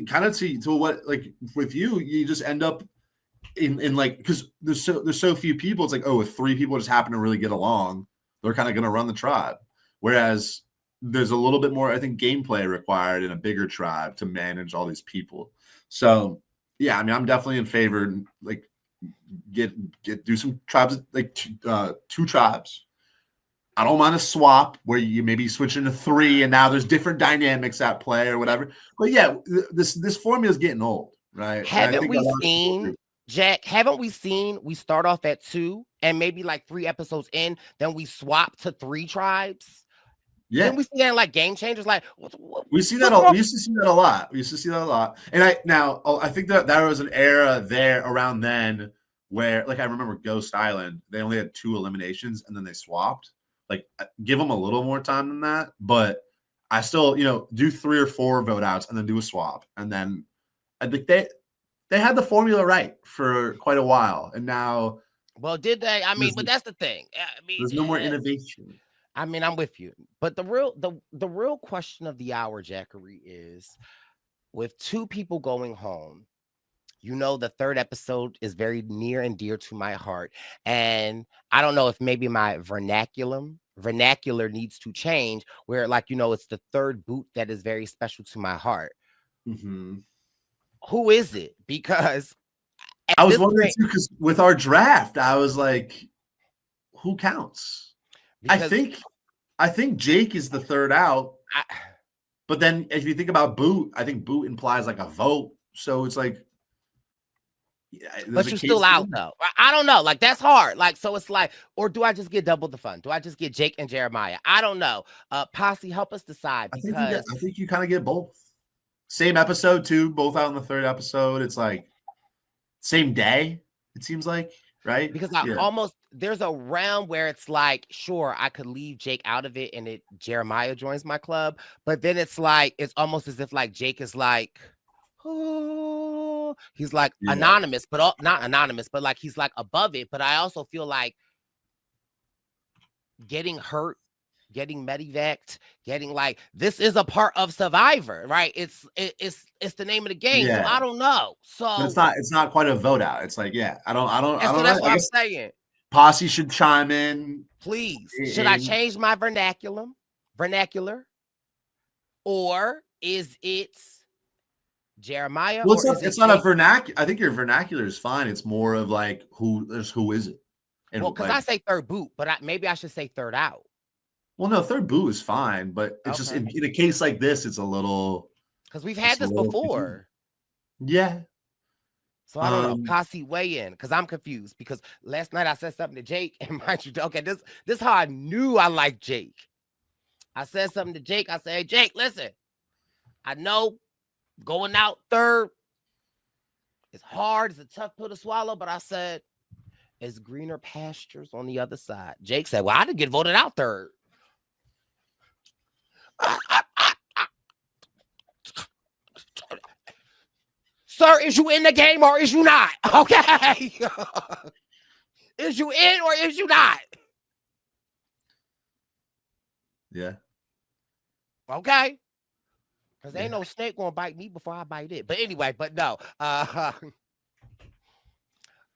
kind of to what like with you just end up in like because there's so few people. It's like if 3 people just happen to really get along, they're kind of gonna run the tribe, whereas there's a little bit more, I think, gameplay required in a bigger tribe to manage all these people. So, I mean, I'm definitely in favor. Like, do some tribes, like 2 tribes, I don't mind a swap where you maybe switch into 3 and now there's different dynamics at play or whatever. But yeah, this formula is getting old, right? And I Haven't think we a lot of people seen, agree. Jack? Haven't we seen we start off at 2 and maybe like 3 episodes in, then we swap to 3 tribes? Yeah. Then we see that in like Game Changers. Like, We see that. We used to see that a lot. We used to see that a lot. And I think that there was an era there around then where, like, I remember Ghost Island. They only had 2 eliminations and then they swapped. Like, give them a little more time than that. But I still, do 3 or 4 vote outs and then do a swap. And then I think they had the formula right for quite a while. And now, well, did they? I mean, but that's the thing. I mean, there's no more innovation. I mean, I'm with you. But the real question of the hour, Jackery, is with 2 people going home, the 3rd episode is very near and dear to my heart. And I don't know if maybe my vernacular needs to change where, like, it's the 3rd boot that is very special to my heart. Mm-hmm. Who is it? Because I was wondering too, because with our draft, I was like, who counts? I think Jake is the 3rd out. But then if you think about boot, I think boot implies like a vote. So it's like, but you're still out though. I don't know. Like, that's hard. Like, so it's like, or do I just get double the fun? Do I just get Jake and Jeremiah? I don't know. Posse, help us decide. Because I think you kind of get both. Same episode too, both out in the 3rd episode. It's like same day, it seems like, right? Because there's a realm where it's like, sure, I could leave Jake out of it and Jeremiah joins my club, but then it's like, it's almost as if like Jake is like, oh, he's like anonymous, but not anonymous, but like he's like above it. But I also feel like getting hurt, getting medevaced, getting like, this is a part of Survivor, right? It's the name of the game. So I don't know. So but it's not quite a vote out. It's like, I don't so that's what I'm saying. Posse should chime in. Please. Should I change my vernacular? Or is it Jeremiah? Well, it's not a vernacular. I think your vernacular is fine. It's more of like, who is it? And well, because I say 3rd boot, but maybe I should say 3rd out. Well, no, 3rd boot is fine, but it's just in a case like this, it's a little, because we've had this before. Yeah. So I don't know. Posse, weigh in, because I'm confused. Because last night I said something to Jake, and mind you, okay, this is how I knew I liked Jake. I said something to Jake. I said, hey, Jake, listen, I know going out 3rd is hard. It's a tough pill to swallow, but I said, it's greener pastures on the other side. Jake said, well, I didn't get voted out 3rd. Sir, is you in the game or is you not? Okay. Is you in or is you not? Yeah. Okay. Because ain't no snake gonna bite me before I bite it. But anyway, but no.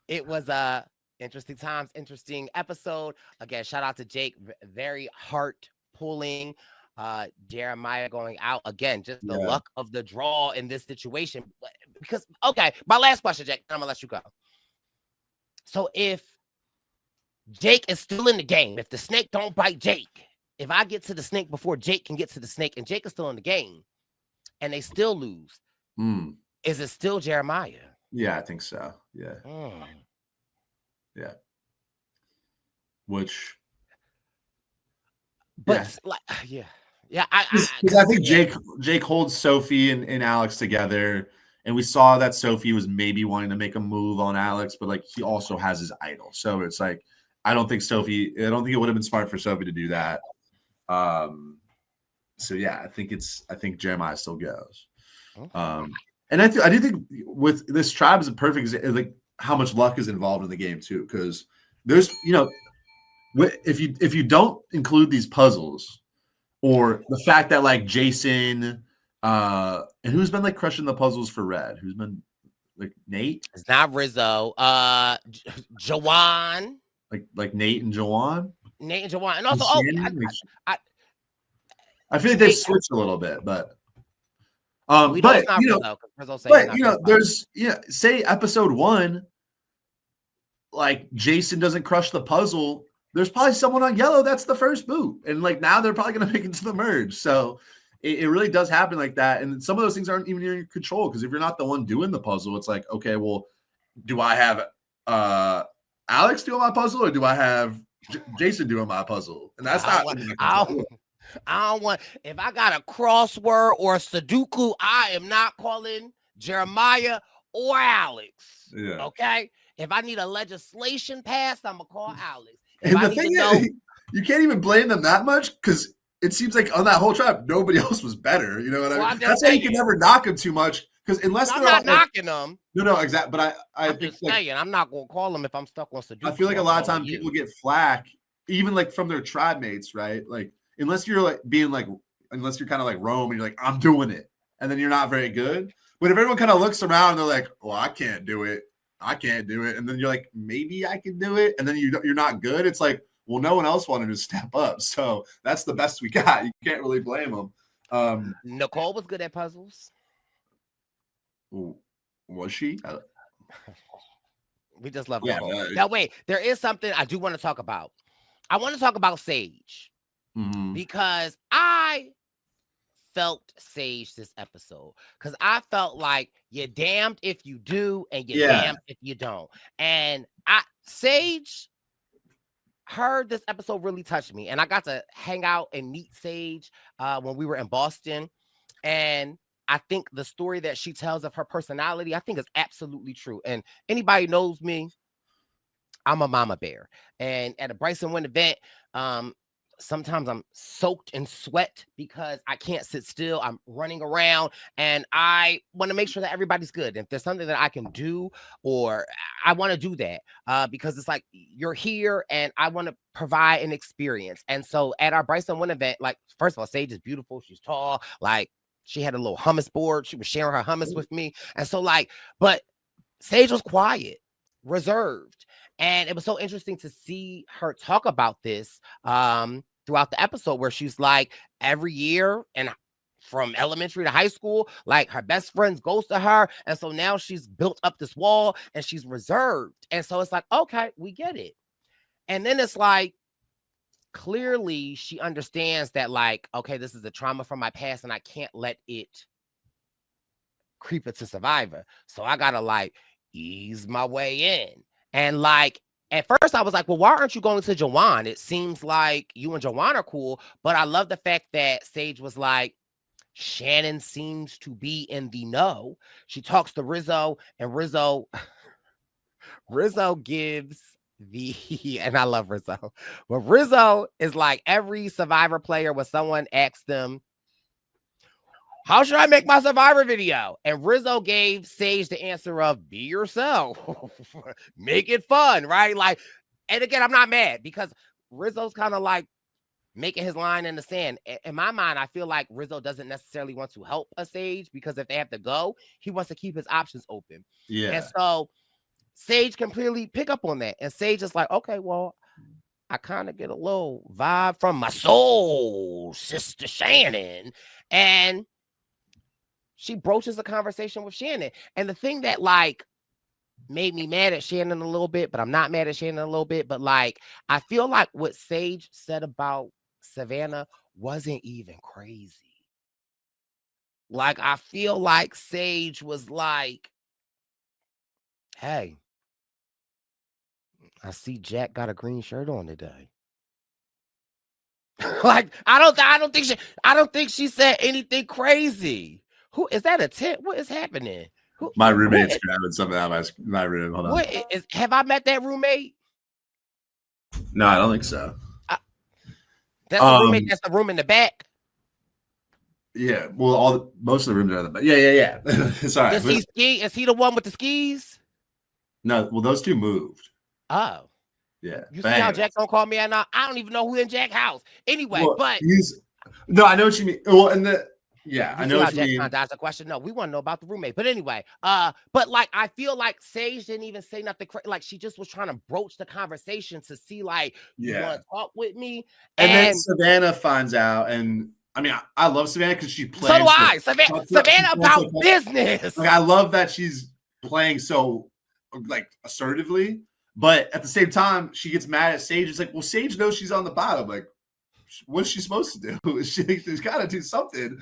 It was interesting times, interesting episode. Again, shout out to Jake. Very heart pulling. Jeremiah going out again, just the luck of the draw in this situation. Because my last question, Jake, I'm gonna let you go. So if Jake is still in the game, if the snake don't bite Jake, if I get to the snake before Jake can get to the snake, and Jake is still in the game, and they still lose, is it still Jeremiah? Yeah, I think so. Yeah. Yeah. Which. But I think Jake holds Sophie and Alex together, and we saw that Sophie was maybe wanting to make a move on Alex, but like he also has his idol, so it's like I don't think it would have been smart for Sophie to do that. So yeah, I think Jeremiah still goes. And I do think with this tribe is a perfect example, like how much luck is involved in the game too, because there's if you don't include these puzzles. Or the fact that like Jason, and who's been like crushing the puzzles for Red? Who's been like Nate? It's not Rizzo. Jawan. Like Nate and Jawan. Nate and Jawan, and also I feel like they've switched a little bit, but there's say episode 1, like Jason doesn't crush the puzzle. there's probably someone on yellow that's the first boot. And like now they're probably going to make it to the merge. So it really does happen like that. And some of those things aren't even in your control, because if you're not the one doing the puzzle, it's like, okay, well, do I have Alex doing my puzzle, or do I have Jason doing my puzzle? And that's not. I don't want, if I got a crossword or a Sudoku, I am not calling Jeremiah or Alex. Yeah. Okay. If I need a legislation passed, I'm gonna call Alex. And the thing is, you can't even blame them that much, because it seems like on that whole tribe, nobody else was better. You know what I mean? That's why you can never knock them too much, because unless I'm they're not knocking them. No, exactly. But I I'm think just saying, I'm not gonna call them if I'm stuck on Sudoku. I feel like a lot of times people get flack, even like from their tribe mates, right? Like unless you're kind of like Rome and you're like, I'm doing it, and then you're not very good. But if everyone kind of looks around and they're like, well, I can't do it, and then you're like, maybe I can do it, and then you're not good. It's like, well, no one else wanted to step up, so that's the best we got. You can't really blame them. Nicole was good at puzzles. Was she? We just love Nicole. Now, wait, there is something I do want to talk about. I want to talk about Sage, because I felt Sage this episode, because I felt like you're damned if you do and you're damned if you don't. And Sage, heard this episode really touched me, and I got to hang out and meet Sage when we were in Boston, and I think the story that she tells of her personality, I think is absolutely true. And anybody knows me, I'm a mama bear. And at a Brice and event, sometimes I'm soaked in sweat because I can't sit still. I'm running around, and I want to make sure that everybody's good. If there's something that I can do, or I want to do that, because it's like you're here and I want to provide an experience. And so at our Brice and event, like, first of all, Sage is beautiful. She's tall. Like, she had a little hummus board. She was sharing her hummus with me. And so like, but Sage was quiet, reserved. And it was so interesting to see her talk about this throughout the episode, where she's like, every year and from elementary to high school, like her best friends goes to her. And so now she's built up this wall and she's reserved. And so it's like, okay, we get it. And then it's like, clearly she understands that, like, okay, this is a trauma from my past and I can't let it creep into Survivor. So I gotta like ease my way in. And like, at first I was like, well, why aren't you going to Jawan? It seems like you and Jawan are cool. But I love the fact that Sage was like, Shannon seems to be in the know. She talks to Rizzo, and Rizzo gives and I love Rizzo, but Rizzo is like every Survivor player when someone asks them, how should I make my Survivor video? And Rizzo gave Sage the answer of, be yourself, make it fun, right? Like, and again, I'm not mad, because Rizzo's kind of like making his line in the sand. In my mind, I feel like Rizzo doesn't necessarily want to help a Sage, because if they have to go, he wants to keep his options open. Yeah. And so Sage completely pick up on that. And Sage is like, okay, well, I kind of get a little vibe from my soul sister Shannon. And she broaches a conversation with Shannon. And the thing that like made me mad at Shannon a little bit, but I'm not mad at Shannon a little bit, but like, I feel like what Sage said about Savannah wasn't even crazy. Like, I feel like Sage was like, hey, I see Jack got a green shirt on today. Like, I don't think she said anything crazy. Who is that? A tent? What is happening? My roommate's grabbing something out of my room. Hold on. Have I met that roommate? No, I don't think so. That's the roommate. That's the room in the back. Yeah. Well, most of the rooms are in the back. Yeah. Sorry. Does he ski? Is he the one with the skis? No. Well, those two moved. Oh. Yeah. You see how Jack don't call me at now? I don't even know who in Jack's house. Anyway, well, but no, I know what you mean. Well, and I know what you mean. That's a question. No, we want to know about the roommate. But anyway, but like, I feel like Sage didn't even say nothing. Like, she just was trying to broach the conversation to see, like, you want to talk with me. And then Savannah finds out, and I mean, I love Savannah because she plays. So do I. Savannah about business. Like, I love that she's playing so like assertively. But at the same time, she gets mad at Sage. It's like, well, Sage knows she's on the bottom. Like, what's she supposed to do? She's got to do something.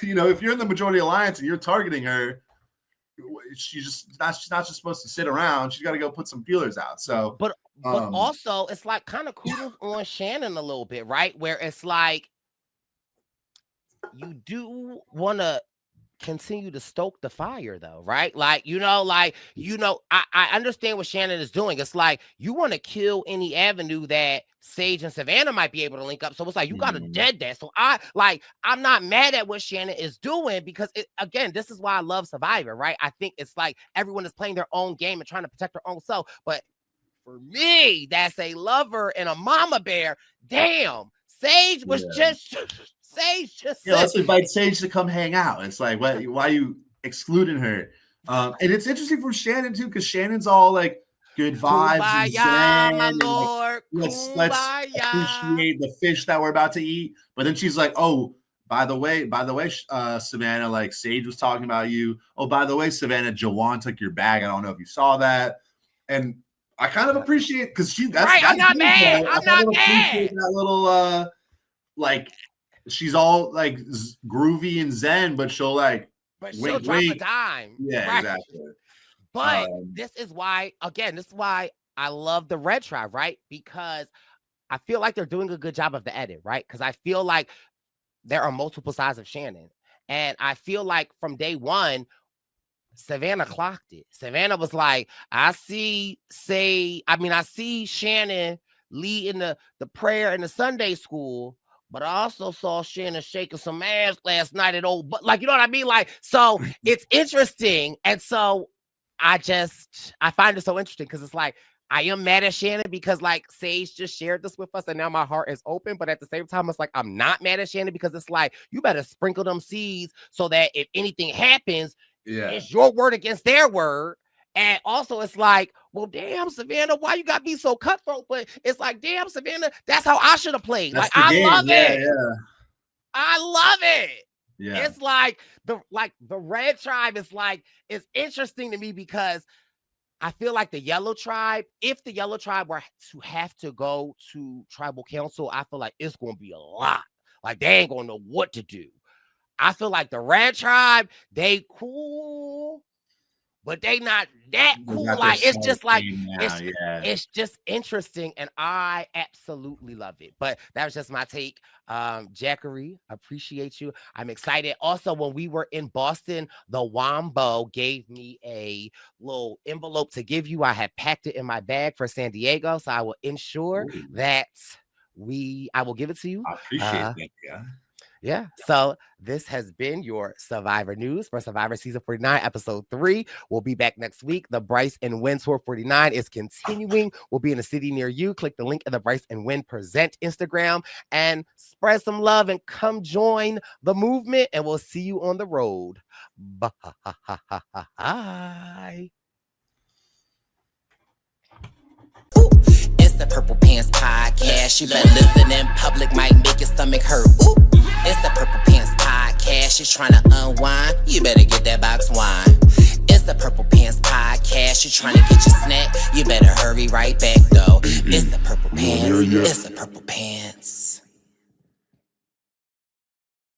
You know, if you're in the majority alliance and you're targeting her, she's not just supposed to sit around. She's got to go put some feelers out. So, but also it's like kind of kudos on Shannon a little bit, right? Where it's like you do want to continue to stoke the fire though, right? Like, I understand what Shannon is doing. It's like you want to kill any avenue that Sage and Savannah might be able to link up. So it's like you got to dead that. So I'm not mad at what Shannon is doing because again, this is why I love Survivor, right? I think it's like everyone is playing their own game and trying to protect their own self. But for me, that's a lover and a mama bear. Damn, Sage was Sage just let's invite Sage to come hang out. It's like, why are you excluding her? And it's interesting from Shannon too, because Shannon's all like good vibes. Kumbaya, my lord. Let's appreciate the fish that we're about to eat. But then she's like, oh, by the way, Savannah, like Sage was talking about you. Oh, by the way, Savannah, Jawan took your bag. I don't know if you saw that. And I kind of appreciate because that's right. I'm not mad. I'm not mad. That little like. She's all like groovy and zen, but she'll drop a dime. Yeah, right. Exactly. But this is why I love the Red Tribe, right? Because I feel like they're doing a good job of the edit, right? Because I feel like there are multiple sides of Shannon. And I feel like from day one, Savannah clocked it. Savannah was like, I see Shannon leading the prayer in the Sunday school. But I also saw Shannon shaking some ass last night at old, but like, you know what I mean? Like, so it's interesting. And so I find it so interesting because it's like, I am mad at Shannon because like Sage just shared this with us and now my heart is open. But at the same time, it's like, I'm not mad at Shannon because it's like, you better sprinkle them seeds so that if anything happens, it's your word against their word. And also it's like, well, damn, Savannah, why you got me so cutthroat? But it's like, damn, Savannah, that's how I should have played. That's like, I love it. Yeah. I love it. Yeah. It's like the Red Tribe is like, it's interesting to me because I feel like the Yellow Tribe, if the Yellow Tribe were to have to go to tribal council, I feel like it's going to be a lot. Like they ain't going to know what to do. I feel like the Red Tribe, they cool. But they not that cool. Like it's just like it's just interesting, and I absolutely love it. But that was just my take. Jackery, appreciate you. I'm excited. Also, when we were in Boston, the Wombo gave me a little envelope to give you. I have packed it in my bag for San Diego, so I will ensure that I will give it to you. I appreciate that, yeah. Yeah, so this has been your Survivor News for Survivor Season 49, Episode 3. We'll be back next week. The Brice and Win Tour 49 is continuing. We'll be in a city near you. Click the link in the Brice and Win Present Instagram and spread some love and come join the movement. And we'll see you on the road. Bye. It's the Purple Pants Podcast. You better listen in public, might make your stomach hurt. Ooh. It's the Purple Pants Podcast. You're trying to unwind, you better get that box wine. It's the Purple Pants Podcast. You're trying to get your snack, you better hurry right back though. It's the Purple Pants. It's the Purple